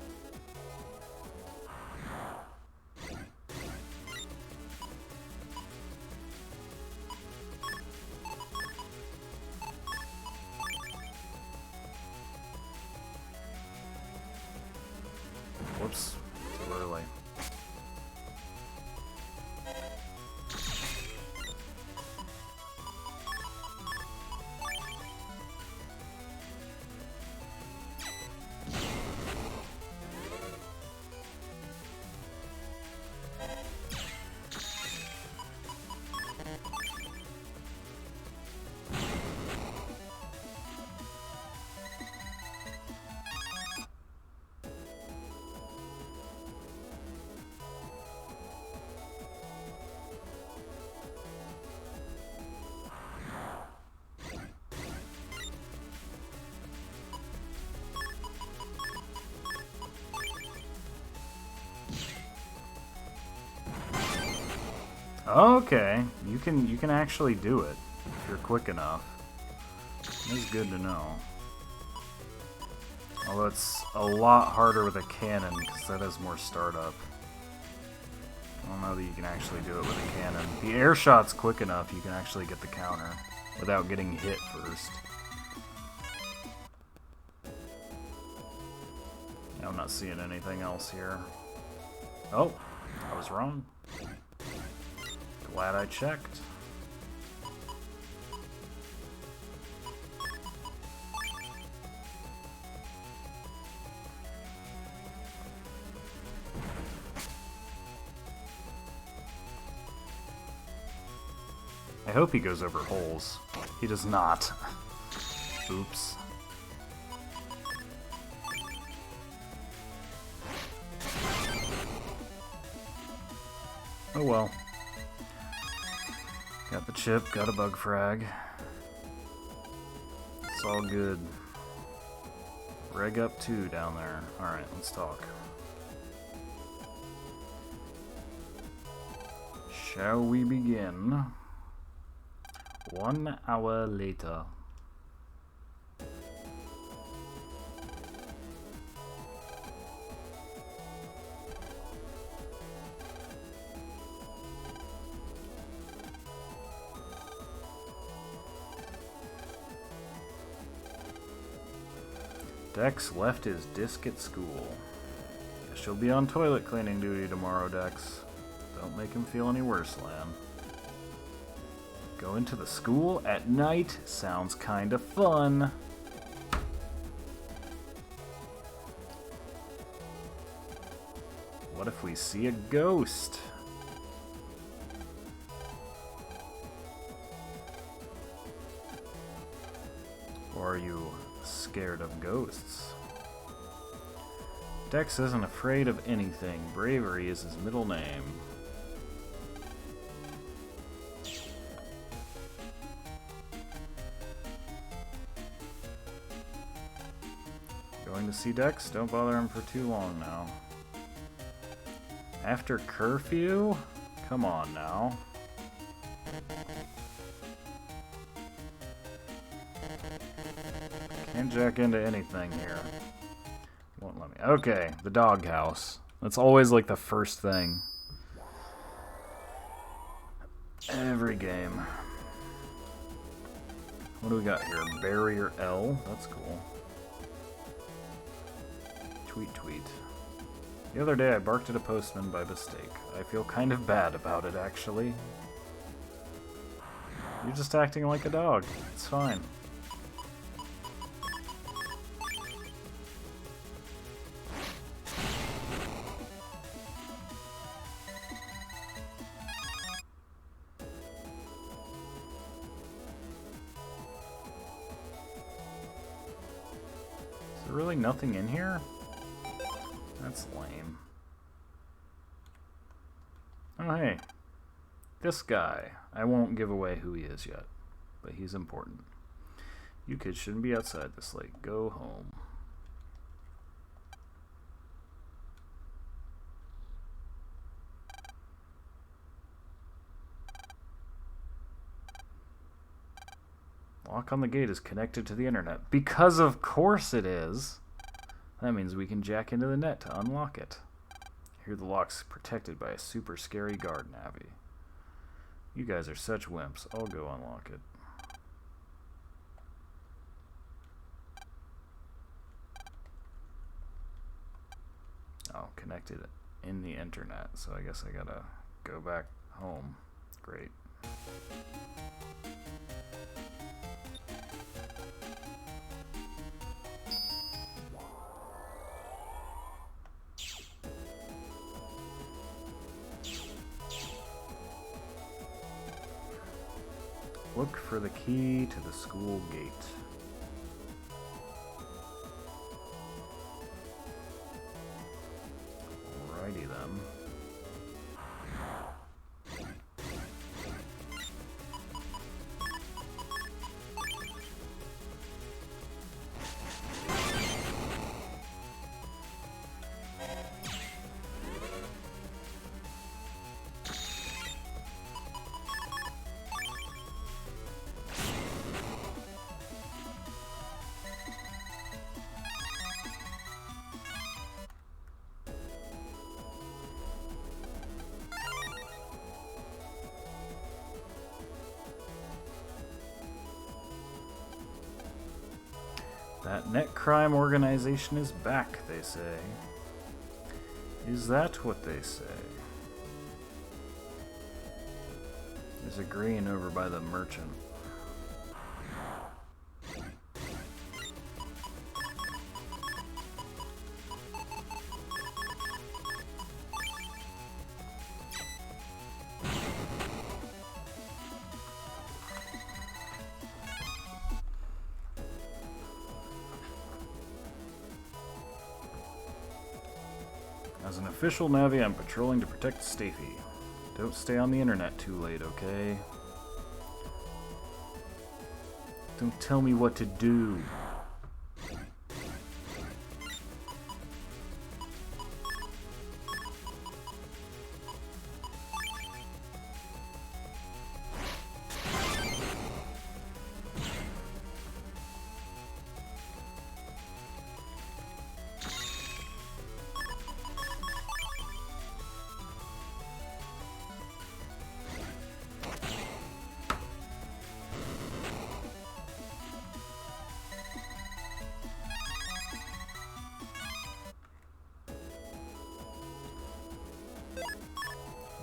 [SPEAKER 1] Whoops, too early. Okay, you can actually do it if you're quick enough. That's good to know. Although it's a lot harder with a cannon because that has more startup. I don't know that you can actually do it with a cannon. The air shot's quick enough, you can actually get the counter without getting hit first. Yeah, I'm not seeing anything else here. Oh, I was wrong. Glad I checked. I hope he goes over holes. He does not. Oops. Oh well. Got the chip, got a bug frag. It's all good. Reg up 2 down there. Alright, let's talk. Shall we begin? 1 hour later. Dex left his disc at school. Guess you'll be on toilet cleaning duty tomorrow, Dex. Don't make him feel any worse, Lan. Going to the school at night sounds kinda fun. What if we see a ghost? Or are you scared of ghosts? Dex isn't afraid of anything. Bravery is his middle name. Going to see Dex? Don't bother him for too long now. After curfew? Come on now. Can't jack into anything here. Won't let me. Okay, the doghouse. That's always like the first thing. Every game. What do we got here? Barrier L. That's cool. Tweet, tweet. The other day I barked at a postman by mistake. I feel kind of bad about it, actually. You're just acting like a dog. It's fine. Is there really nothing in here? That's lame. Oh, hey. This guy. I won't give away who he is yet, but he's important. You kids shouldn't be outside this late. Go home. Lock on the gate is connected to the internet. Because of course it is. That means we can jack into the net to unlock it. Here the lock's protected by a super scary guard navvy. You guys are such wimps. I'll go unlock it. Oh, connected in the internet, so I guess I gotta go back home. Great. Look for the key to the school gate. Alrighty then. That net crime organization is back, they say. Is that what they say? There's a green over by the merchant. As an official Navi, I'm patrolling to protect Stafy. Don't stay on the internet too late, okay? Don't tell me what to do.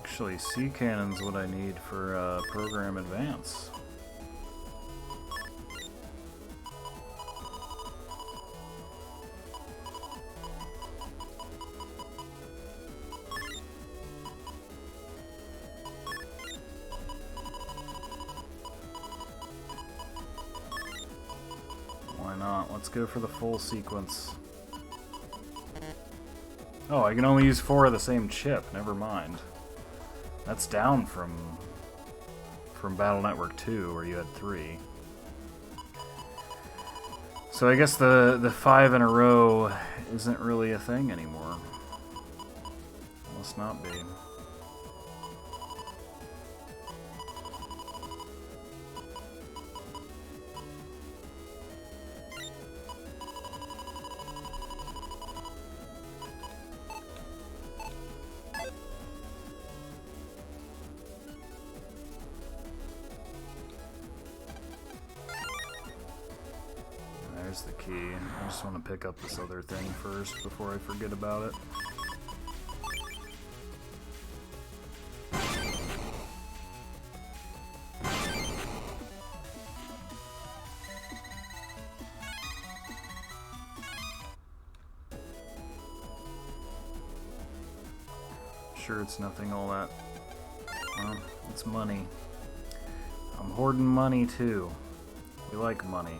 [SPEAKER 1] Actually, sea cannon's what I need for program advance. Why not? Let's go for the full sequence. Oh, I can only use 4 of the same chip. Never mind. That's down from Battle Network 2, where you had 3. So I guess the 5 in a row isn't really a thing anymore. Must not be. There's the key. I just want to pick up this other thing first before I forget about it. Sure, it's nothing all that. Well, it's money. I'm hoarding money too. We like money.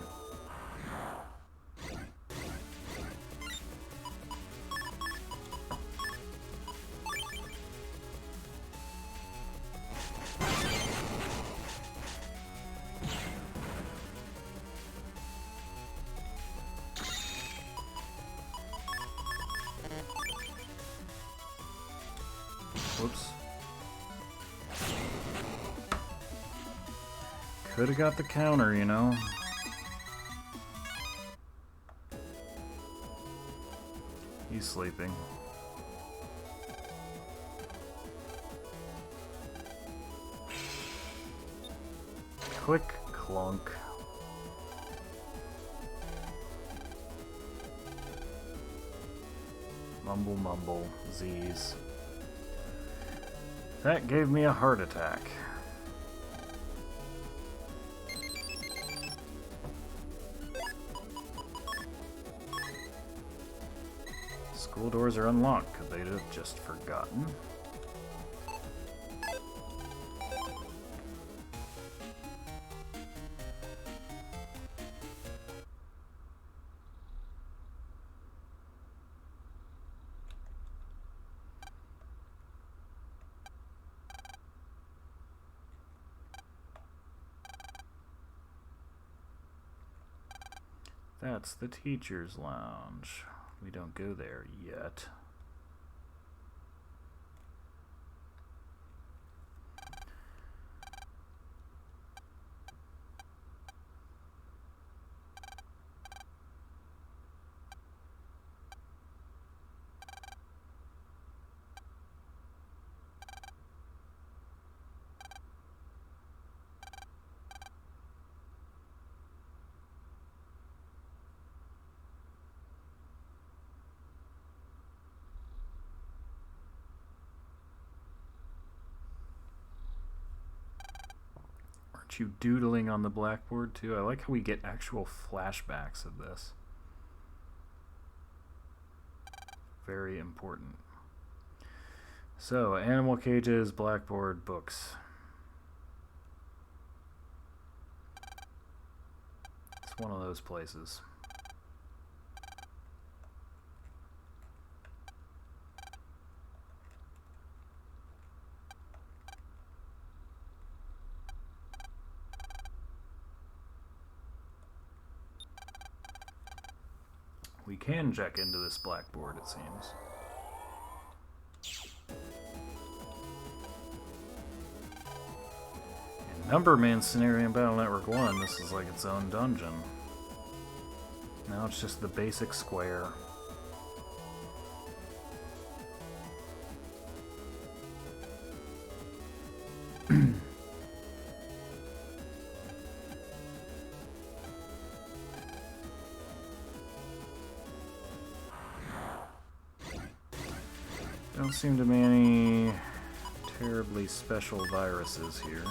[SPEAKER 1] Whoops. Could have got the counter, you know. He's sleeping. Click, clunk. Mumble, mumble, Z's. That gave me a heart attack. School doors are unlocked. Could they have just forgotten? That's the teacher's lounge. We don't go there yet. Aren't you doodling on the blackboard too? I like how we get actual flashbacks of this. Very important. So, animal cages, blackboard, books. It's one of those places. We can check into this blackboard, it seems. In Numberman scenario in Battle Network 1, this is like its own dungeon. Now it's just the basic square. Don't seem to be any terribly special viruses here.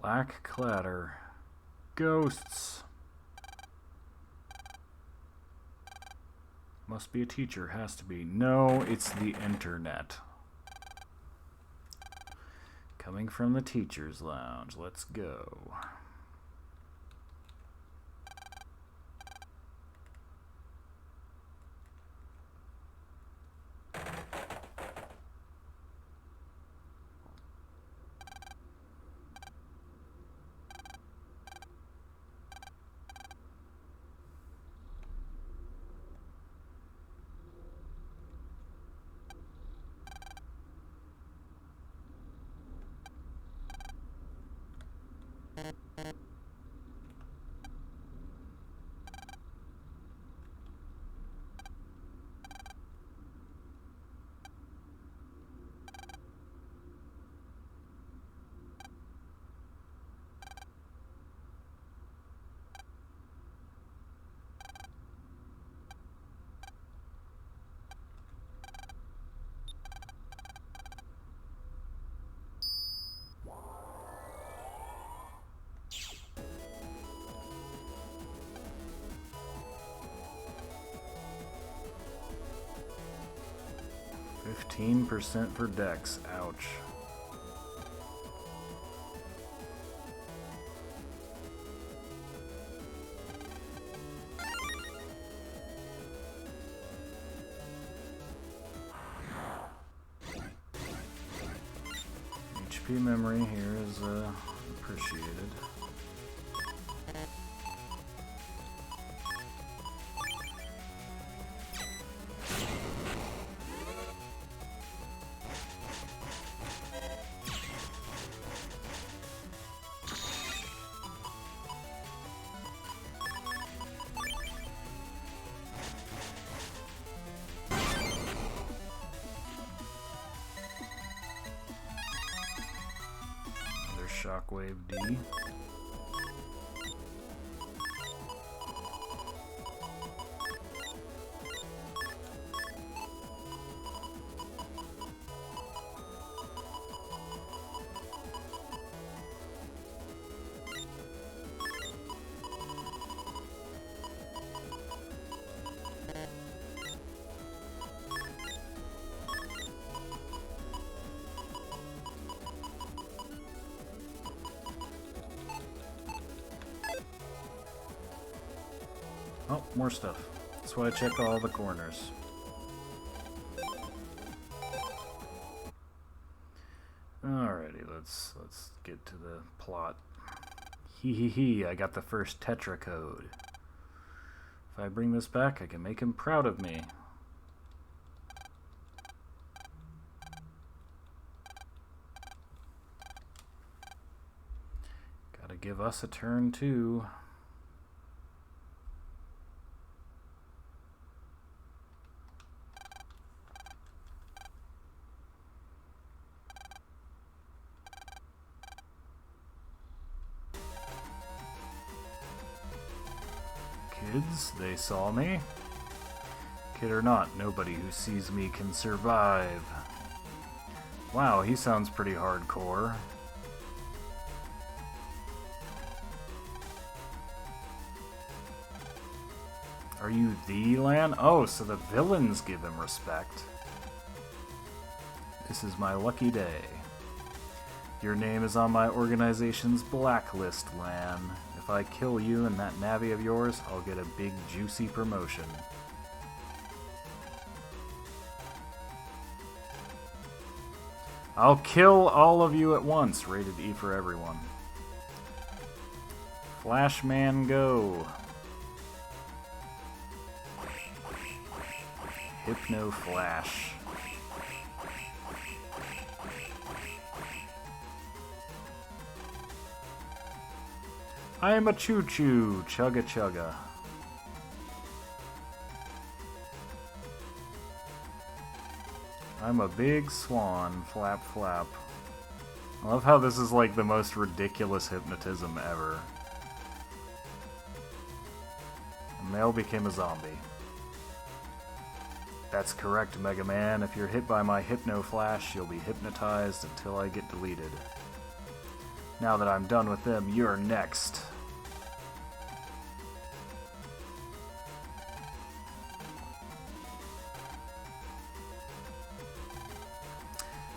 [SPEAKER 1] Clack clatter. Ghosts. Must be a teacher, has to be. No, it's the internet. Coming from the teacher's lounge. Let's go. %, for Dex. Ouch. HP memory here is appreciated. Shockwave D. more stuff. That's why I check all the corners. Alrighty, let's get to the plot. Hee, I got the first Tetra code. If I bring this back, I can make him proud of me. Gotta give us a turn too. Kids, they saw me. Kid or not, nobody who sees me can survive. Wow, he sounds pretty hardcore. Are you the Lan? Oh, so the villains give him respect. This is my lucky day. Your name is on my organization's blacklist, Lan. If I kill you and that Navi of yours, I'll get a big juicy promotion. I'll kill all of you at once. Rated E for everyone. Flashman go. Hypno Flash. I'm a choo-choo, chugga-chugga. I'm a big swan, flap flap. I love how this is like the most ridiculous hypnotism ever. A male became a zombie. That's correct, Mega Man. If you're hit by my Hypno Flash, you'll be hypnotized until I get deleted. Now that I'm done with them, you're next.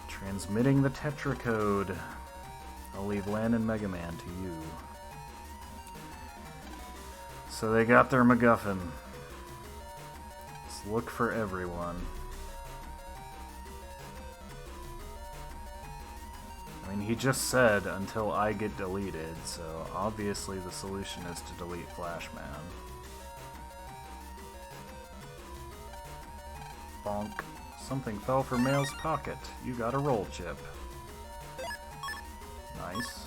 [SPEAKER 1] Transmitting the Tetra code. I'll leave Lan and Mega Man to you. So they got their MacGuffin. Let's look for everyone. I mean, he just said, until I get deleted, so obviously the solution is to delete Flashman. Bonk. Something fell from Mail's pocket. You got a roll chip. Nice.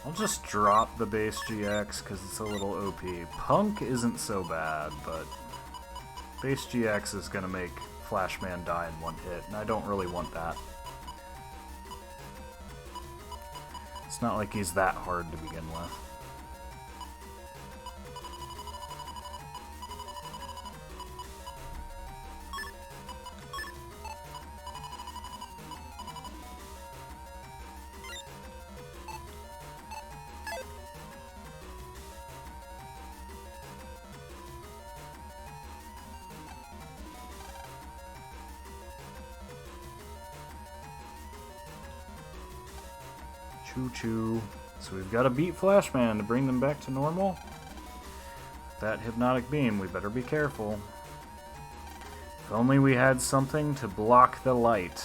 [SPEAKER 1] I'll just drop the base GX because it's a little OP. Punk isn't so bad, but base GX is going to make Flashman die in one hit, and I don't really want that. It's not like he's that hard to begin with. Choo-choo. So we've got to beat Flashman to bring them back to normal. That hypnotic beam, we better be careful. If only we had something to block the light.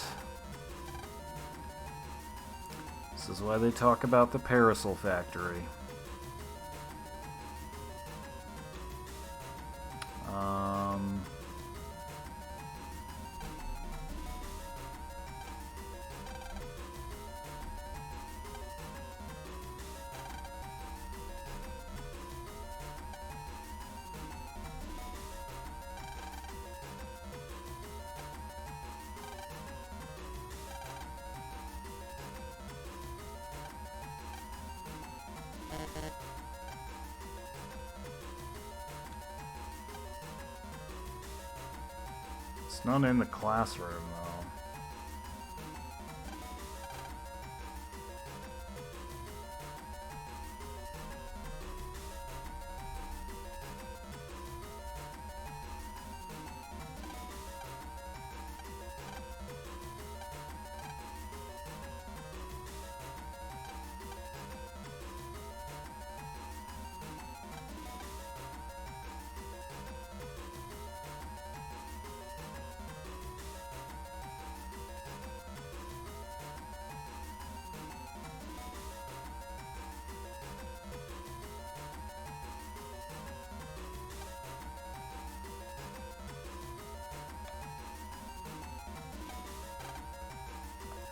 [SPEAKER 1] This is why they talk about the Parasol Factory. It's not in the classroom, though.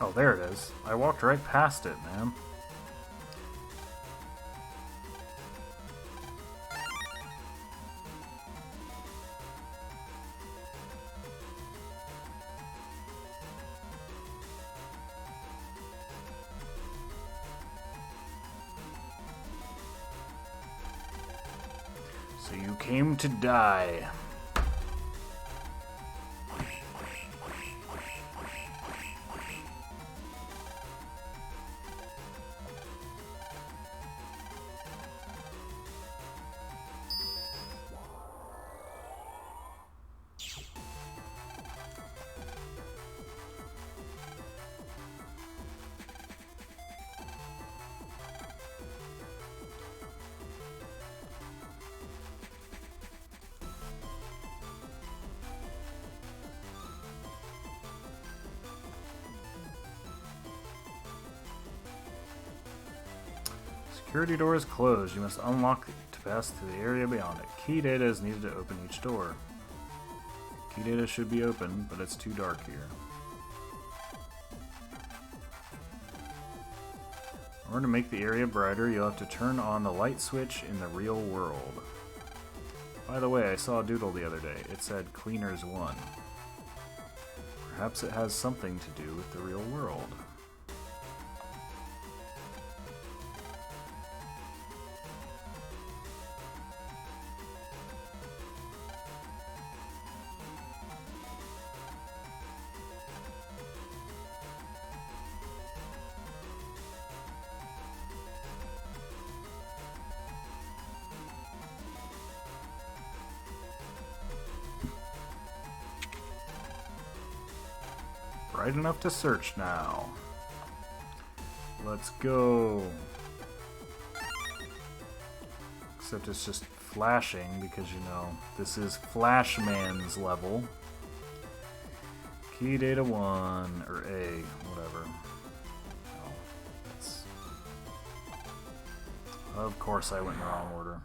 [SPEAKER 1] Oh, there it is. I walked right past it, man. So you came to die. Security door is closed. You must unlock it to pass to the area beyond it. Key data is needed to open each door. Key data should be open, but it's too dark here. In order to make the area brighter, you'll have to turn on the light switch in the real world. By the way, I saw a doodle the other day. It said Cleaners 1. Perhaps it has something to do with the real world. Bright enough to search now. Let's go. Except it's just flashing because, you know, this is Flashman's level. Key data 1, or A, whatever. Oh, that's... Of course I went in the wrong order.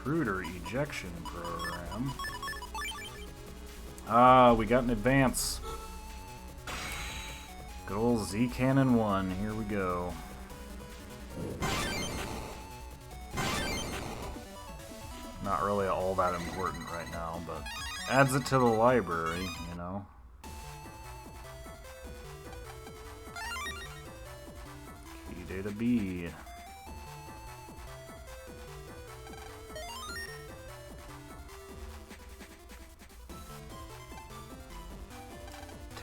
[SPEAKER 1] Intruder ejection program. Ah, we got an advance. Good old Z Cannon 1. Here we go. Not really all that important right now, but adds it to the library, you know. Key data B.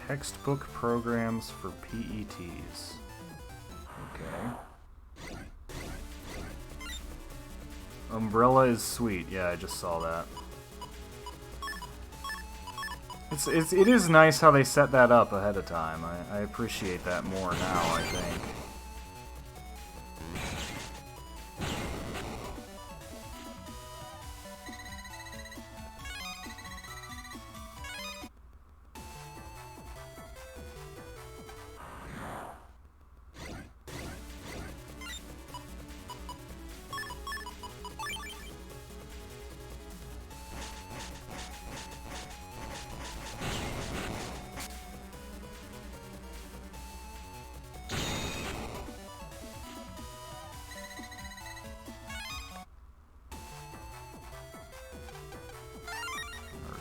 [SPEAKER 1] Textbook programs for PETs. Okay. Umbrella is sweet. Yeah, I just saw that. It is nice how they set that up ahead of time. I appreciate that more now, I think.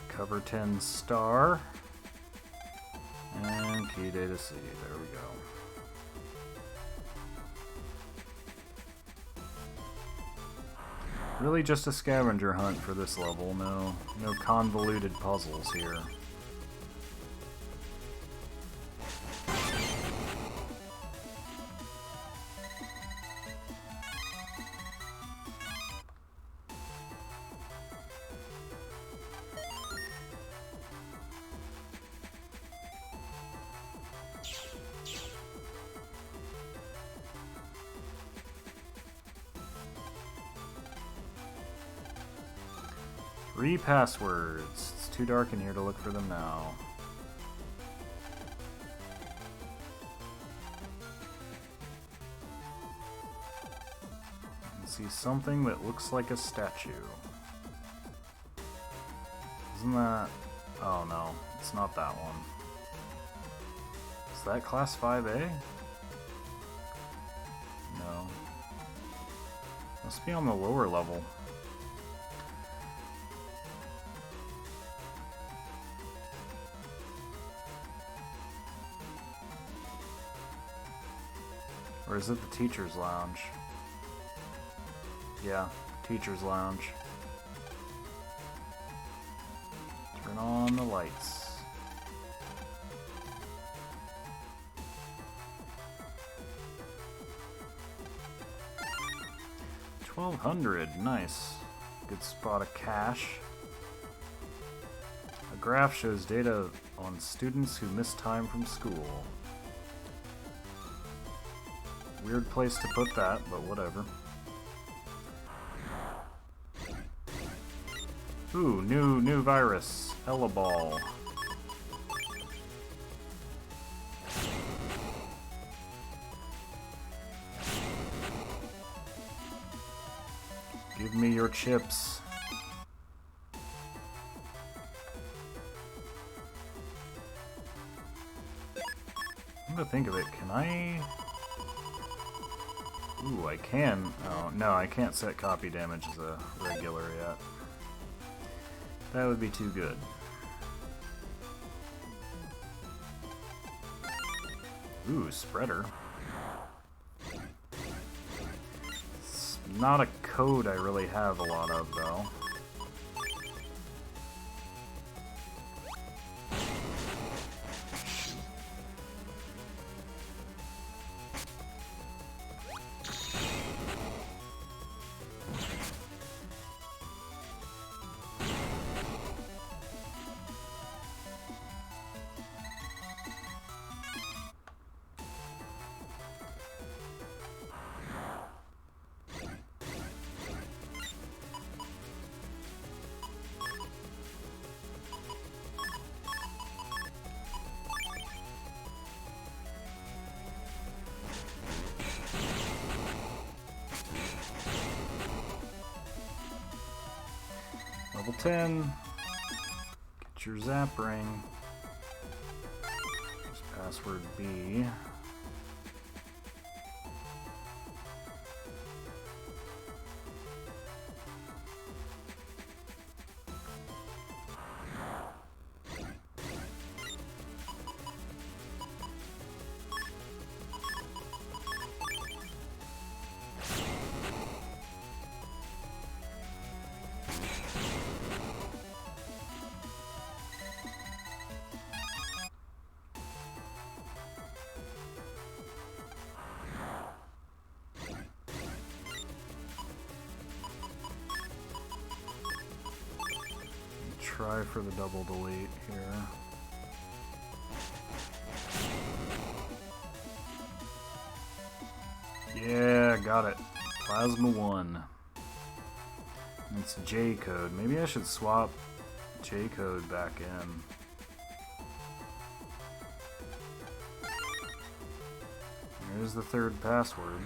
[SPEAKER 1] Cover 10 star. And key data C. There we go. Really just a scavenger hunt for this level, no convoluted puzzles here. Three passwords. It's too dark in here to look for them now. I can see something that looks like a statue. Isn't that... Oh no, it's not that one. Is that Class 5A? No. Must be on the lower level. Or is it the teacher's lounge? Yeah, teacher's lounge. Turn on the lights. $1,200, nice. Good spot of cash. A graph shows data on students who miss time from school. Weird place to put that, but whatever. Ooh, new virus. Elaball. Give me your chips. Come to think of it, can I... Ooh, I can. Oh, no, I can't set copy damage as a regular yet. That would be too good. Ooh, spreader. It's not a code I really have a lot of, though. Level 10. Get your zap ring. There's password B. Try for the double delete here. Yeah, got it. Plasma 1. It's J code. Maybe I should swap J code back in. Here's the third password.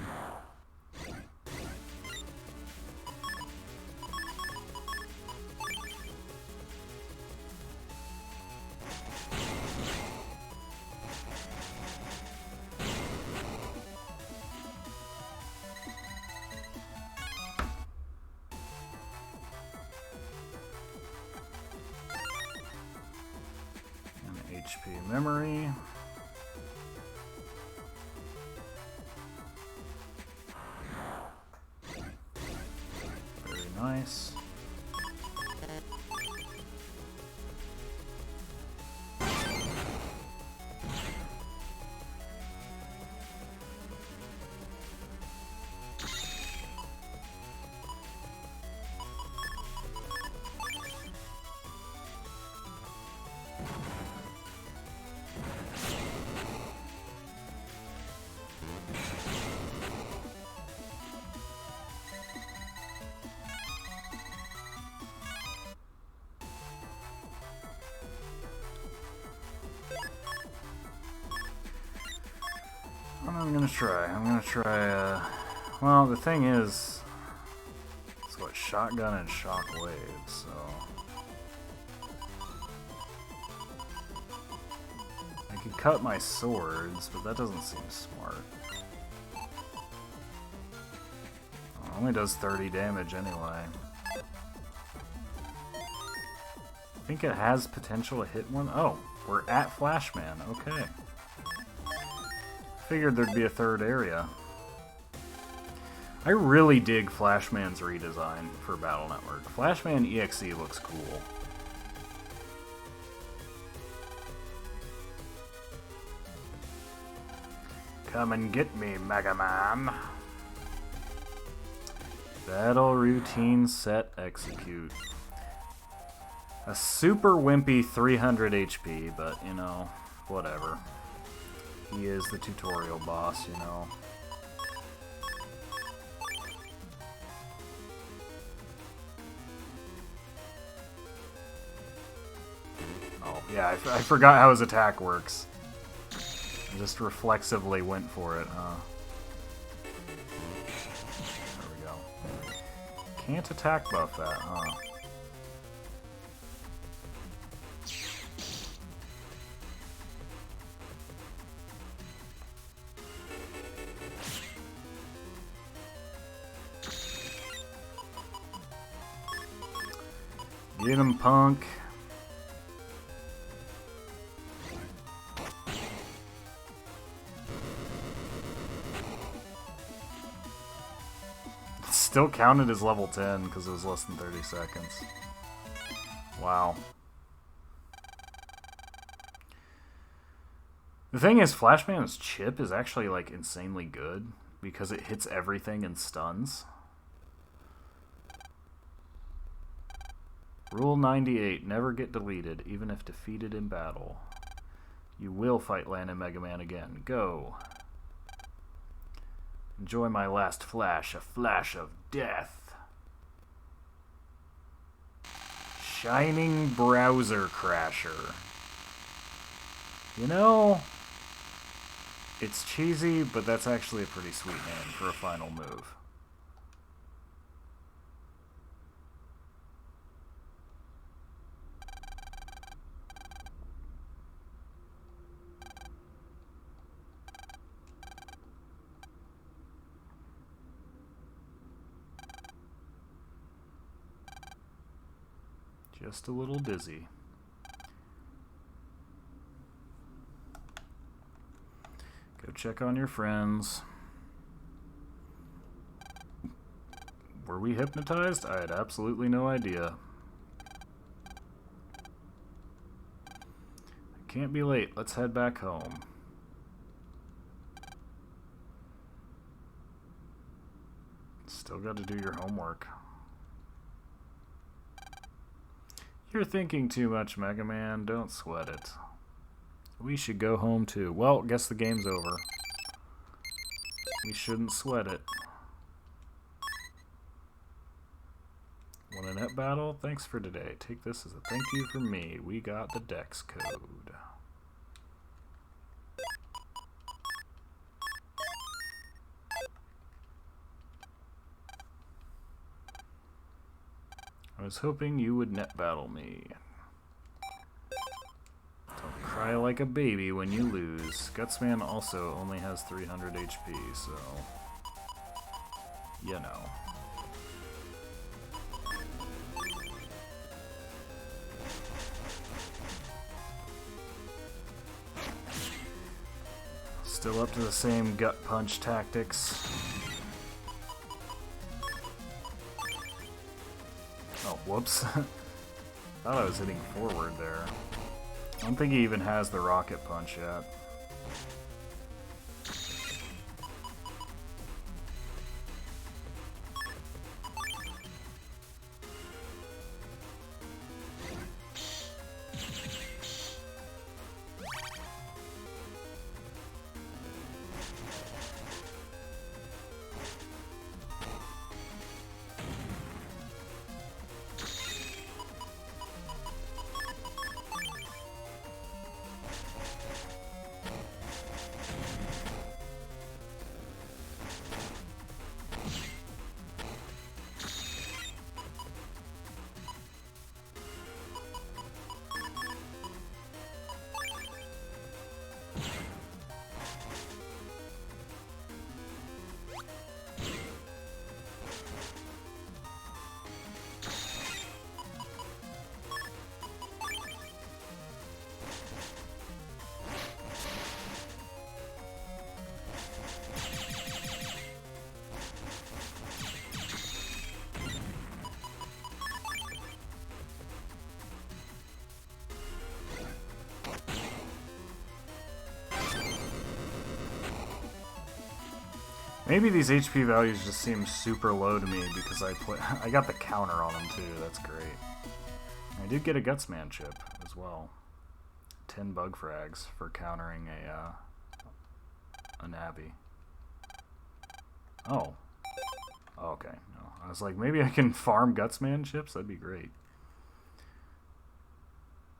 [SPEAKER 1] HP memory. Very Nice. I'm gonna try, well, the thing is, it's what, shotgun and shockwave, so... I could cut my swords, but that doesn't seem smart. It only does 30 damage anyway. I think it has potential to hit one. Oh, we're at Flashman, okay. Figured there'd be a third area. I really dig Flashman's redesign for Battle Network. Flashman EXE looks cool. Come and get me, Mega Man. Battle routine set execute. A super wimpy 300 HP, but you know, whatever. He is the tutorial boss, you know. Oh, yeah, I forgot how his attack works. I just reflexively went for it, huh? There we go. Can't attack buff that, huh? Get him, punk. It's still counted as level 10 because it was less than 30 seconds. Wow. The thing is, Flashman's chip is actually like insanely good because it hits everything and stuns. Rule 98, never get deleted, even if defeated in battle. You will fight Lan and Mega Man again. Go. Enjoy my last flash, a flash of death. Shining Browser Crasher. You know, it's cheesy, but that's actually a pretty sweet name for a final move. Just a little dizzy. Go check on your friends. Were we hypnotized? I had absolutely no idea. Can't be late. Let's head back home. Still got to do your homework. You're thinking too much, Mega Man. Don't sweat it. We should go home too. Well, guess the game's over. We shouldn't sweat it. Want a net battle? Thanks for today. Take this as a thank you from me. We got the Dex code. I was hoping you would net battle me. Don't cry like a baby when you lose. Gutsman also only has 300 HP, so... you know. Still up to the same gut punch tactics. Whoops. Thought I was hitting forward there. I don't think he even has the rocket punch yet. Maybe these HP values just seem super low to me because I got the counter on them too. That's great. I did get a Gutsman chip as well. 10 bug frags for countering a Navi. Oh. Okay. No. I was like, maybe I can farm Gutsman chips? That'd be great.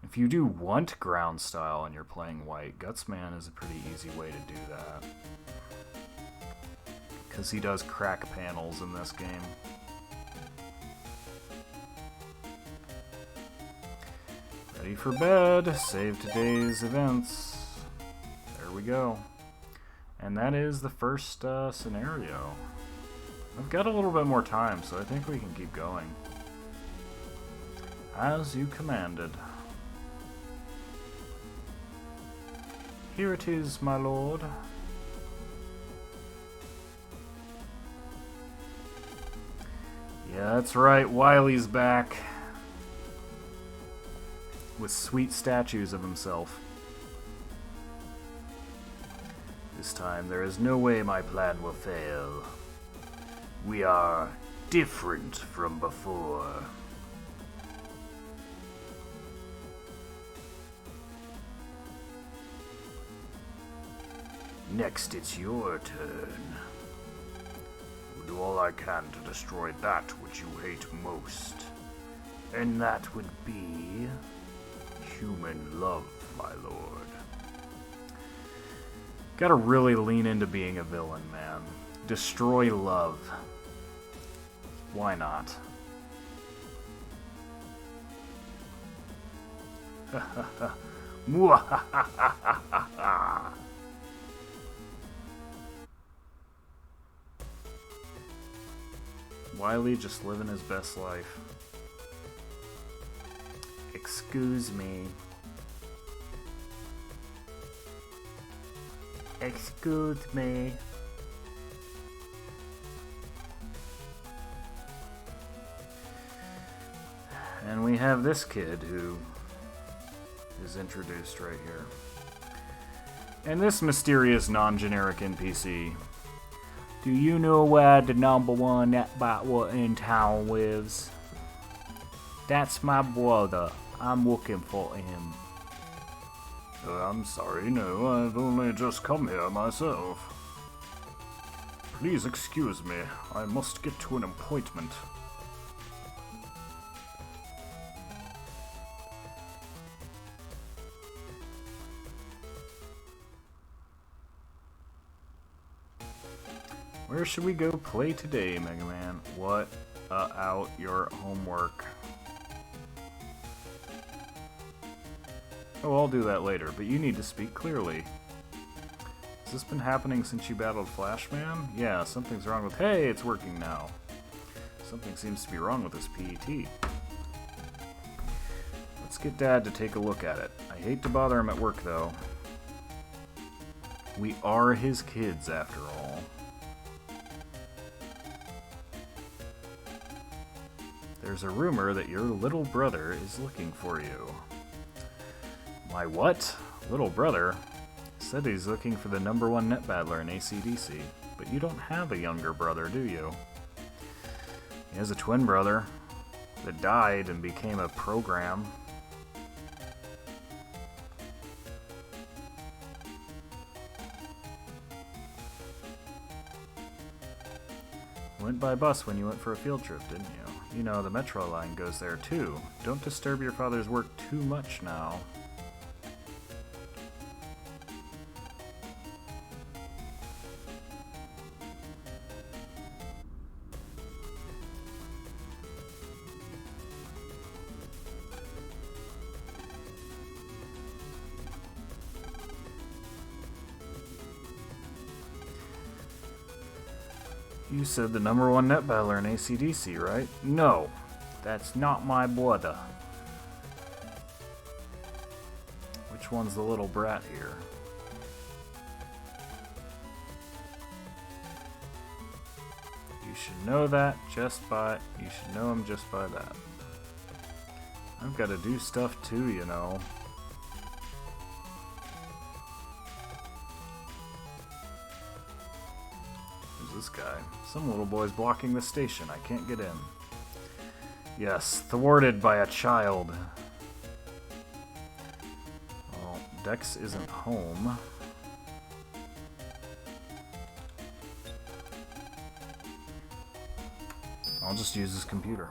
[SPEAKER 1] If you do want ground style and you're playing white, Gutsman is a pretty easy way to do that. Because he does crack panels in this game. Ready for bed. Save today's events. There we go. And that is the first scenario. I've got a little bit more time, so I think we can keep going. As you commanded. Here it is, my lord. Yeah, that's right, Wily's back. With sweet statues of himself. This time there is no way my plan will fail. We are different from before. Next, it's your turn. I'll do all I can to destroy that which you hate most. And that would be human love, my lord. Gotta really lean into being a villain, man. Destroy love. Why not? Wily just living his best life. Excuse me. Excuse me. And we have this kid who is introduced right here. And this mysterious non-generic NPC. Do you know where the #1 NetBot in town lives? That's my brother. I'm looking for him. I'm sorry, no, I've only just come here myself. Please excuse me, I must get to an appointment. Where should we go play today, Mega Man? What out your homework? Oh, I'll do that later, but you need to speak clearly. Has this been happening since you battled Flashman? Yeah, something's wrong with... Hey, it's working now. Something seems to be wrong with this PET. Let's get Dad to take a look at it. I hate to bother him at work, though. We are his kids, after all. There's a rumor that your little brother is looking for you. My what? Little brother? Said he's looking for the #1 net battler in AC/DC, but you don't have a younger brother, do you? He has a twin brother that died and became a program. Went by bus when you went for a field trip, didn't you? You know, the Metro line goes there too. Don't disturb your father's work too much now. You said the #1 net battler in AC/DC, right? No, that's not my brother. Which one's the little brat here? You should know that you should know him just by that. I've got to do stuff too, you know. This guy. Some little boy's blocking the station. I can't get in. Yes, thwarted by a child. Well, Dex isn't home. I'll just use his computer.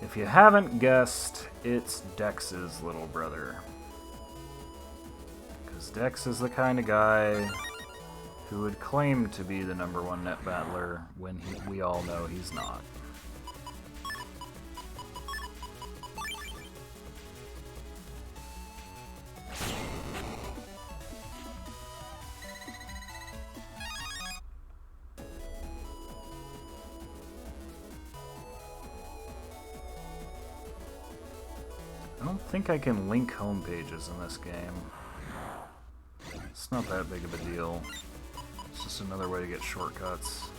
[SPEAKER 1] If you haven't guessed, it's Dex's little brother. Dex is the kind of guy who would claim to be the #1 net battler when we all know he's not. I don't think I can link home pages in this game. It's not that big of a deal. It's just another way to get shortcuts.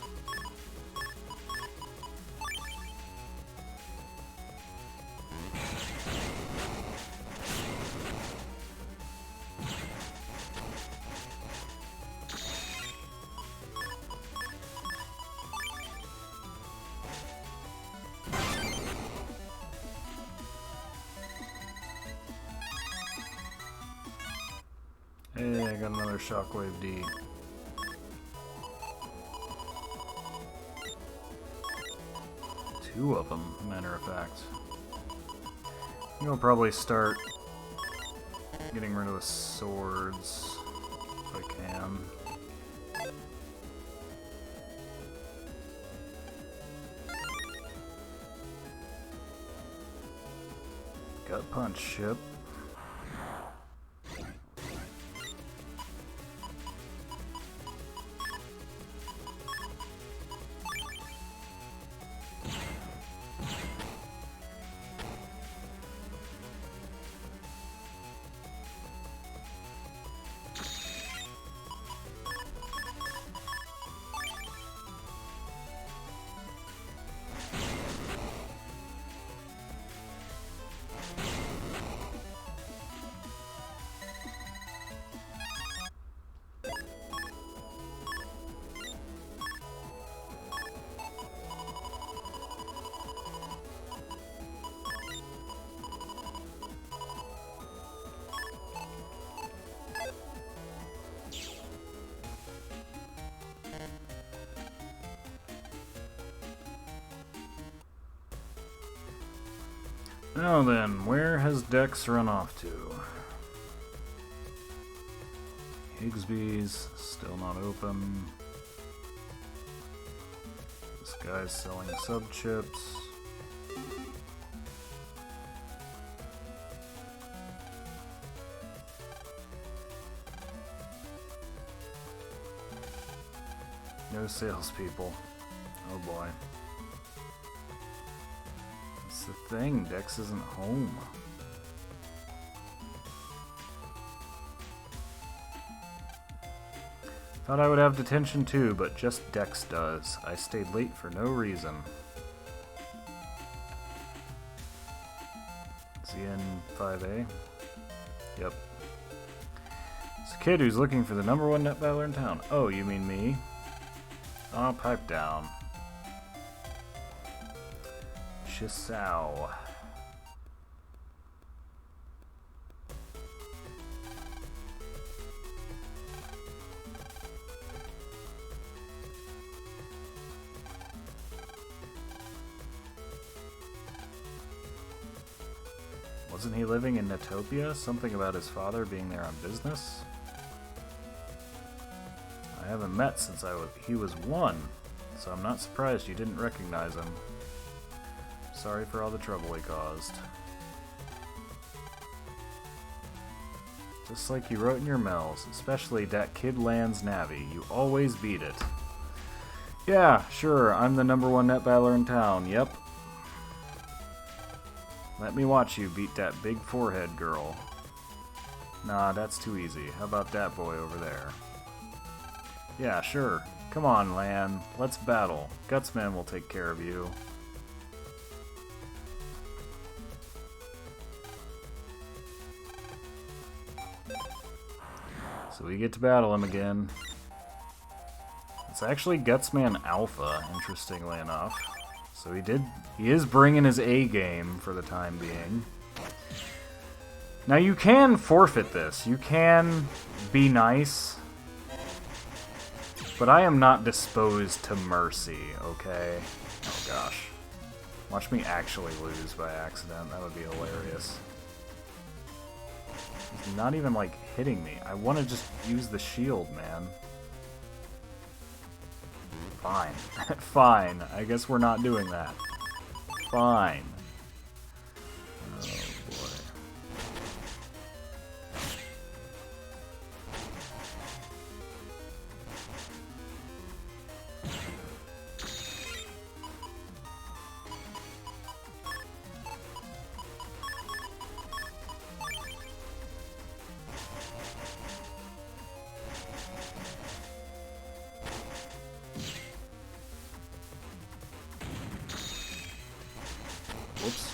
[SPEAKER 1] Hey, I got another Shockwave D. Two of them, matter of fact. I'll probably start getting rid of the swords if I can. Gut punch ship. Now then, where has Dex run off to? Higsby's still not open. This guy's selling sub chips. No salespeople. Oh boy. That's the thing, Dex isn't home. Thought I would have detention too, but just Dex does. I stayed late for no reason. Is he in 5A? Yep. It's a kid who's looking for the #1 net battler in town. Oh, you mean me? Oh, pipe down. Shisao. Wasn't he living in Netopia? Something about his father being there on business? I haven't met since he was 1, so I'm not surprised you didn't recognize him. Sorry for all the trouble he caused. Just like you wrote in your mails, especially that kid Lands Navi. You always beat it. Yeah, sure, I'm the #1 net battler in town, yep. Let me watch you beat that big forehead girl. Nah, that's too easy. How about that boy over there? Yeah, sure. Come on, Lan. Let's battle. Gutsman will take care of you. So we get to battle him again. It's actually Gutsman Alpha, interestingly enough. So he is bringing his A game for the time being. Now you can forfeit this. You can be nice. But I am not disposed to mercy, okay? Oh gosh. Watch me actually lose by accident. That would be hilarious. He's not even, like, hitting me. I want to just use the shield, man. Fine. Fine. I guess we're not doing that. Fine. Oh, boy. Whoops.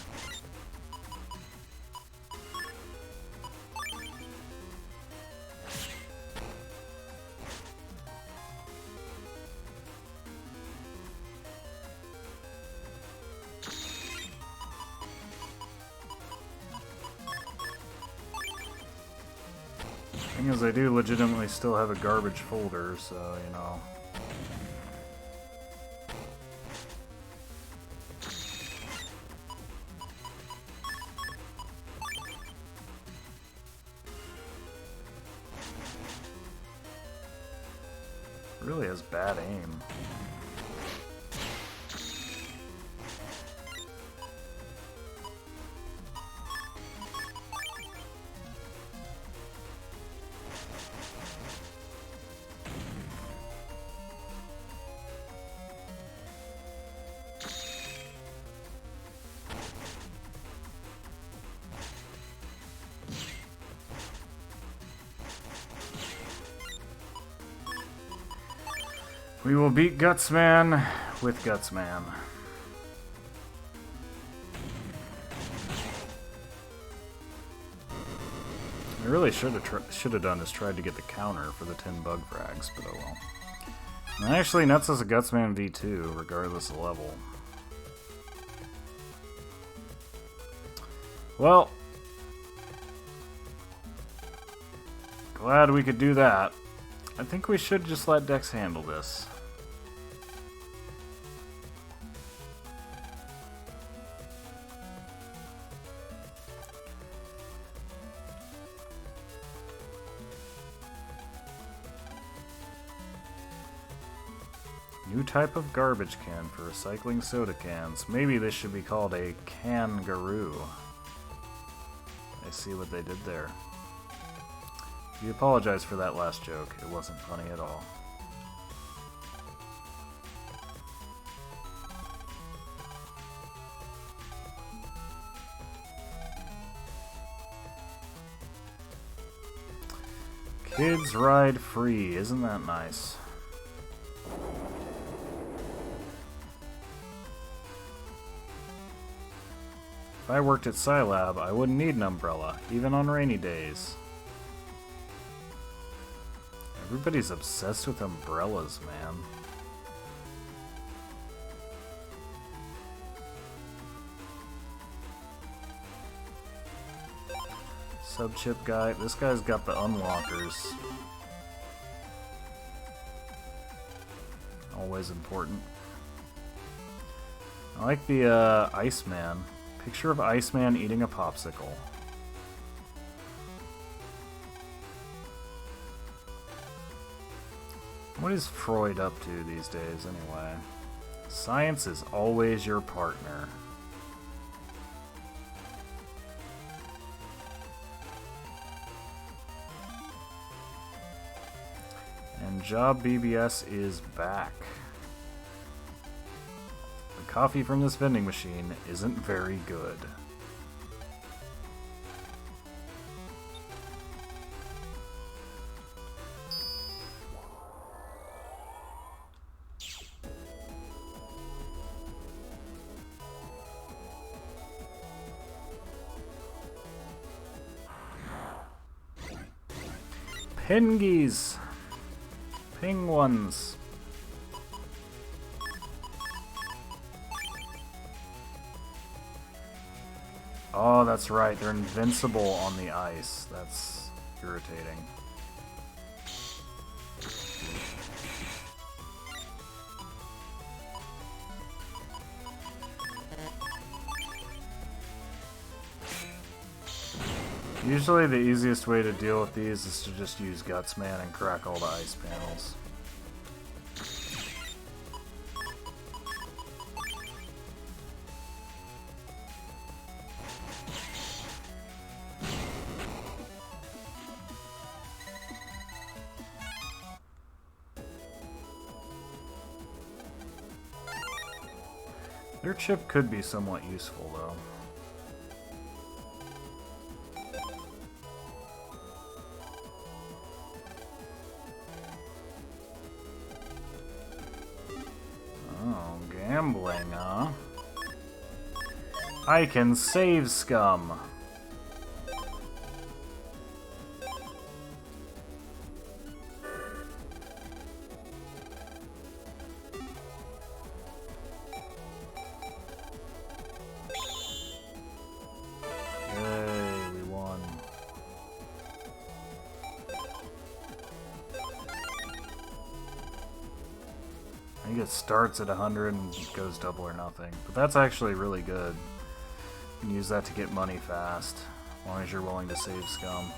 [SPEAKER 1] Thing is, I do legitimately still have a garbage folder, so, you know. Really has bad aim. We will beat Gutsman with Gutsman. I really should have done is tried to get the counter for the 10 bug frags, but oh well. And actually, Nuts is a Gutsman V2, regardless of level. Well, glad we could do that. I think we should just let Dex handle this. New type of garbage can for recycling soda cans. Maybe this should be called a kangaroo. I see what they did there. We apologize for that last joke. It wasn't funny at all. Kids ride free, isn't that nice? If I worked at Scilab, I wouldn't need an umbrella, even on rainy days. Everybody's obsessed with umbrellas, man. Subchip guy. This guy's got the unlockers. Always important. I like the Iceman. Picture of Iceman eating a popsicle. What is Freud up to these days, anyway? Science is always your partner. And Job BBS is back. The coffee from this vending machine isn't very good. Pingies! Ping ones! Oh, that's right, they're invincible on the ice. That's irritating. Usually the easiest way to deal with these is to just use Gutsman and crack all the ice panels. Their chip could be somewhat useful, though. Oh, gambling, huh? I can save scum! I think it starts at 100 and goes double or nothing. But that's actually really good. You can use that to get money fast, as long as you're willing to save scum.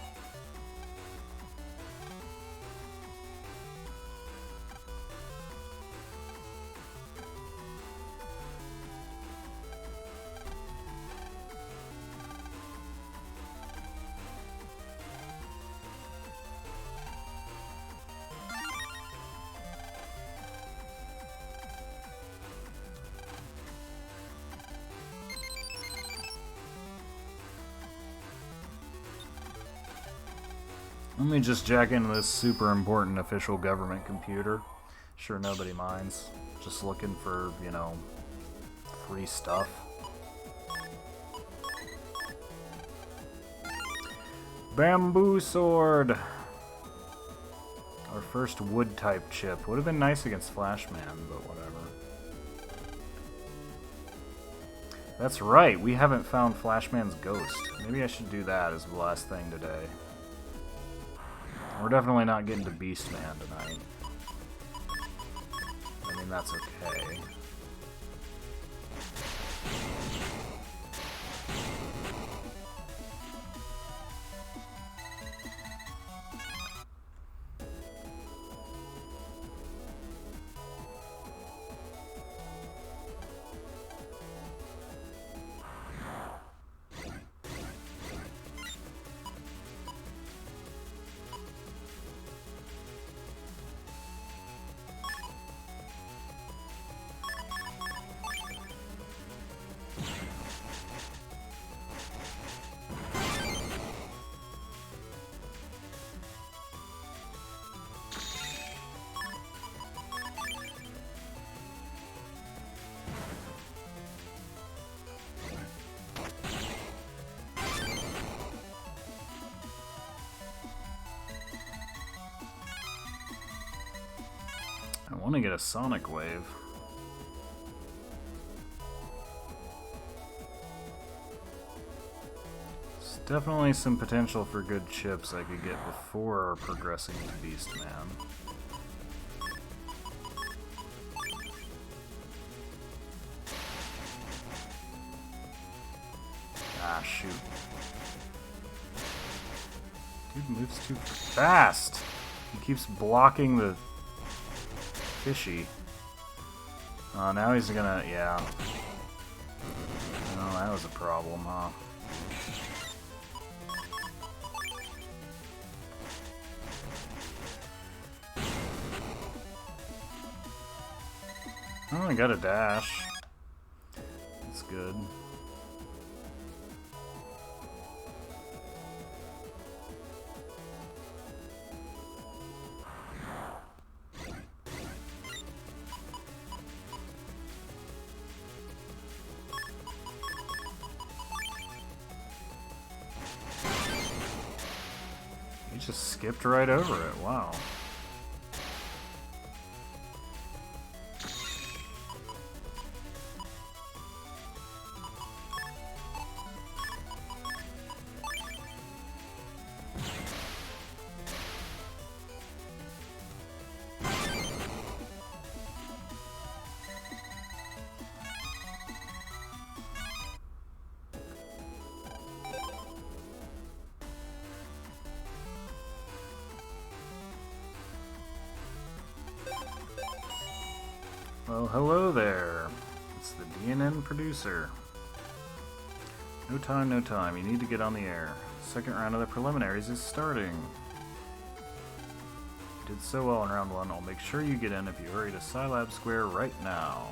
[SPEAKER 1] Let me just jack into this super important official government computer. Sure nobody minds. Just looking for, you know, free stuff. Bamboo sword! Our first wood type chip. Would have been nice against Flashman, but whatever. That's right, we haven't found Flashman's ghost. Maybe I should do that as the last thing today. We're definitely not getting to Beastman tonight. I mean, that's okay. want to get a Sonic Wave. There's definitely some potential for good chips I could get before progressing to Beastman. Ah, shoot. Dude moves too fast! He keeps blocking the fishy. Oh, now he's gonna... yeah. Oh, that was a problem, huh? Oh, I got a dash. That's good. He just skipped right over it. Wow. Well, hello there. It's the DNN producer. No time, no time. You need to get on the air. Second round of the preliminaries is starting. You did so well in round 1. I'll make sure you get in if you hurry to Scilab Square right now.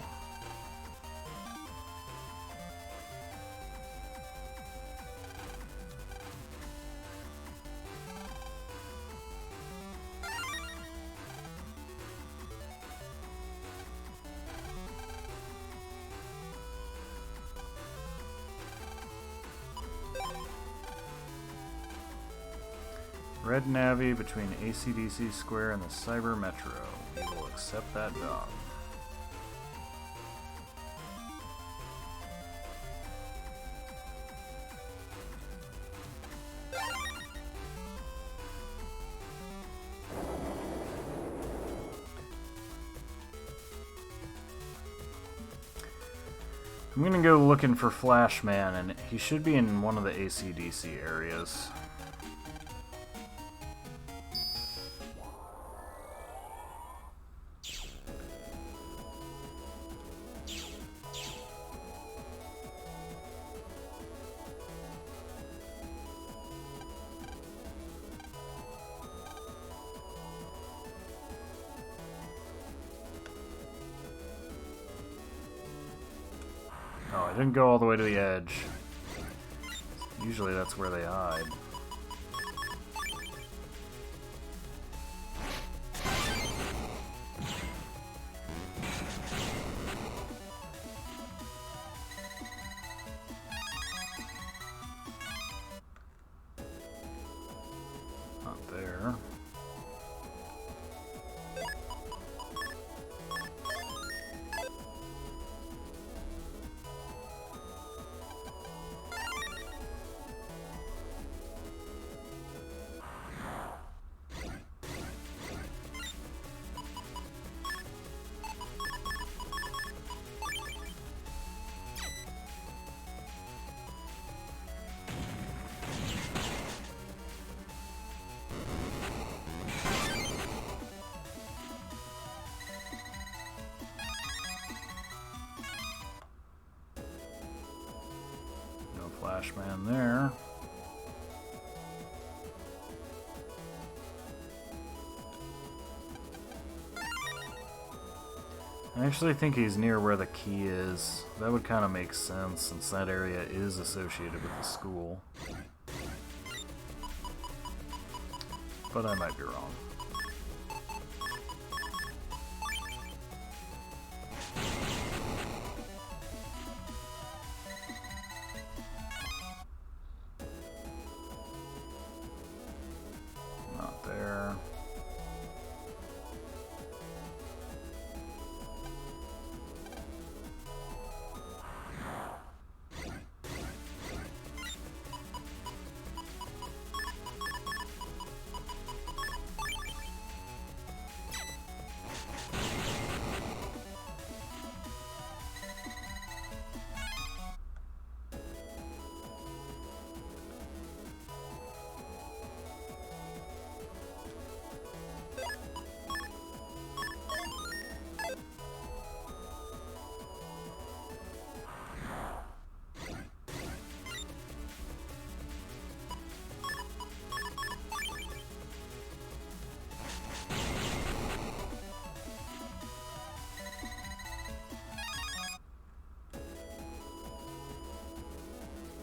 [SPEAKER 1] Red Navy between ACDC Square and the Cyber Metro. We will accept that job. I'm gonna go looking for Flashman, and he should be in one of the ACDC areas. Oh, I didn't go all the way to the edge. Usually that's where they hide. Not there. Flashman there. I actually think he's near where the key is. That would kind of make sense since that area is associated with the school. But I might be wrong. Not there.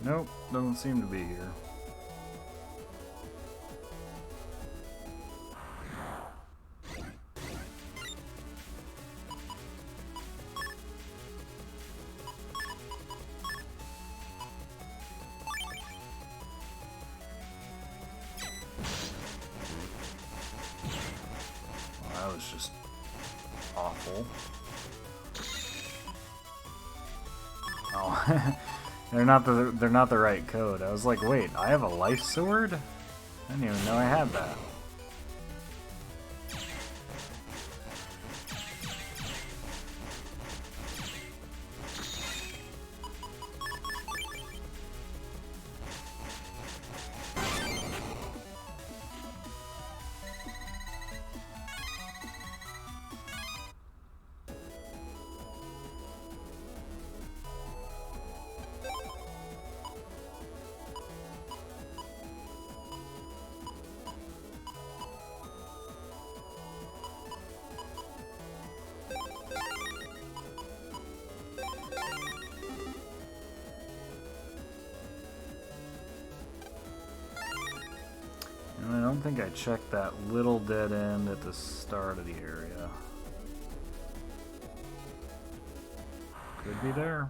[SPEAKER 1] Nope, doesn't seem to be here. Well, that was just awful. Oh, they're not the right code. I was like, wait, I have a life sword? I didn't even know I had that. And I don't think I checked that little dead end at the start of the area. Could be there.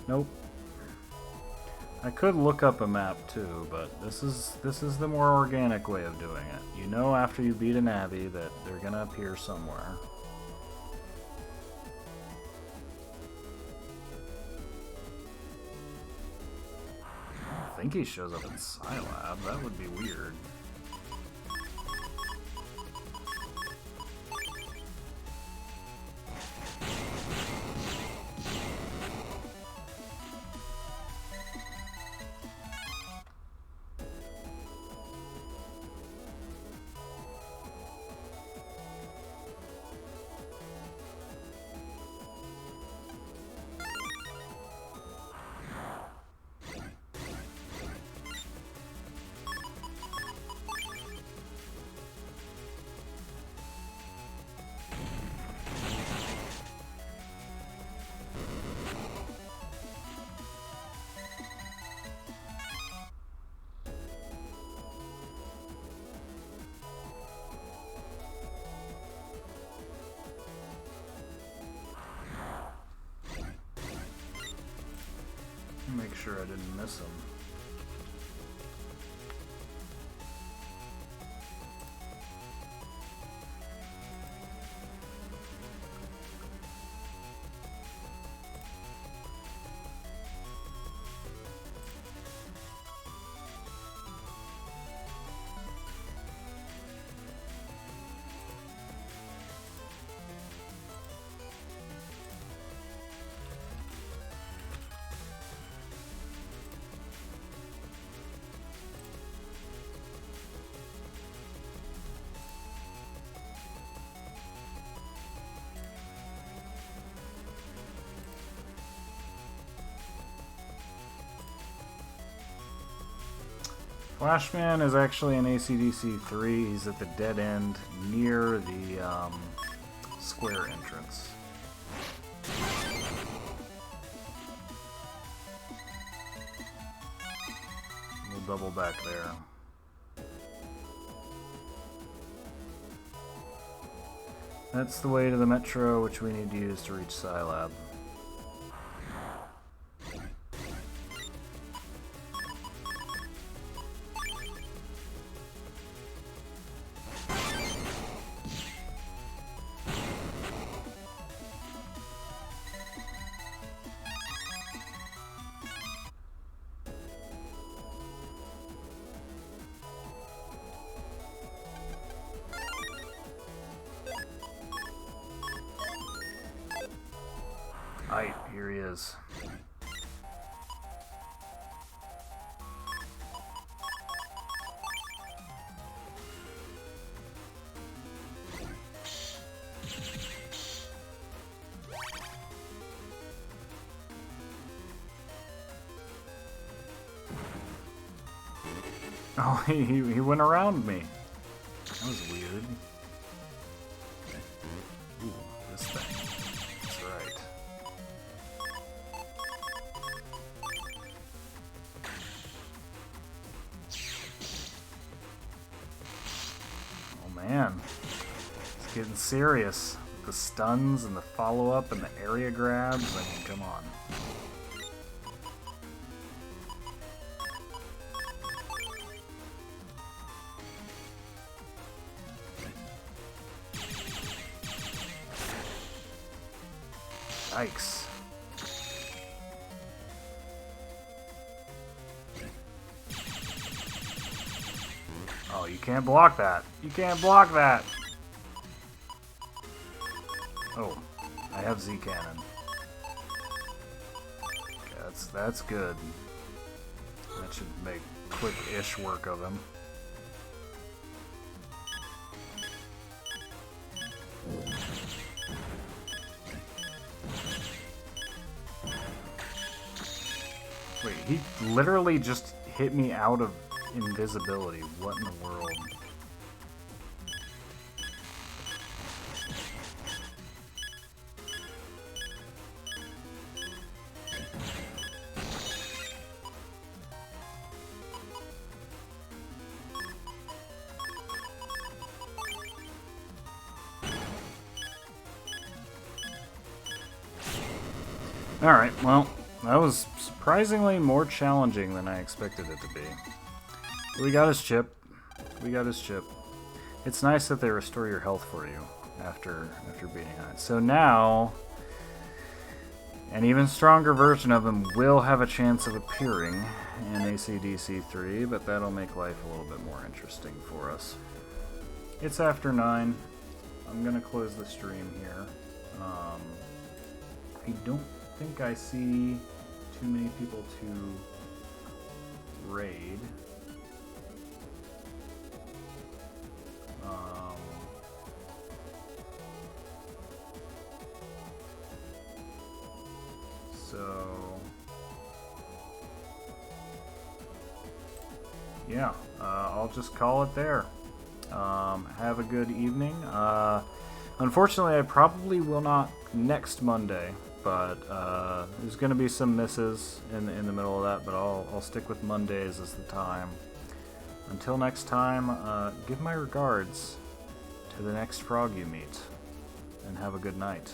[SPEAKER 1] Nope. I could look up a map too, but this is the more organic way of doing it. You know after you beat an Abbey that they're gonna appear somewhere. I don't think he shows up in Scilab. That would be weird. Make sure I didn't miss him. Flashman is actually in ACDC 3. He's at the dead end near the square entrance. We'll double back there. That's the way to the metro, which we need to use to reach Scilab. Aight, here he is. Oh, he went around me. That was weird. Ooh, this thing. That's right. Oh man. It's getting serious. The stuns and the follow-up and the area grabs. I mean, come on. Yikes. Oh, you can't block that. You can't block that. Oh, I have Z cannon. Okay, that's good. That should make quick-ish work of him. Wait, he literally just hit me out of invisibility. What in the world? Alright, well, that was surprisingly more challenging than I expected it to be. We got his chip. We got his chip. It's nice that they restore your health for you after beating on it. So now, an even stronger version of him will have a chance of appearing in ACDC 3, but that'll make life a little bit more interesting for us. It's after 9. I'm gonna close the stream here. I don't think I see too many people to raid. So yeah, I'll just call it there. Have a good evening. Unfortunately, I probably will not next Monday, but there's going to be some misses in the middle of that, but I'll stick with Mondays as the time. Until next time, give my regards to the next frog you meet, and have a good night.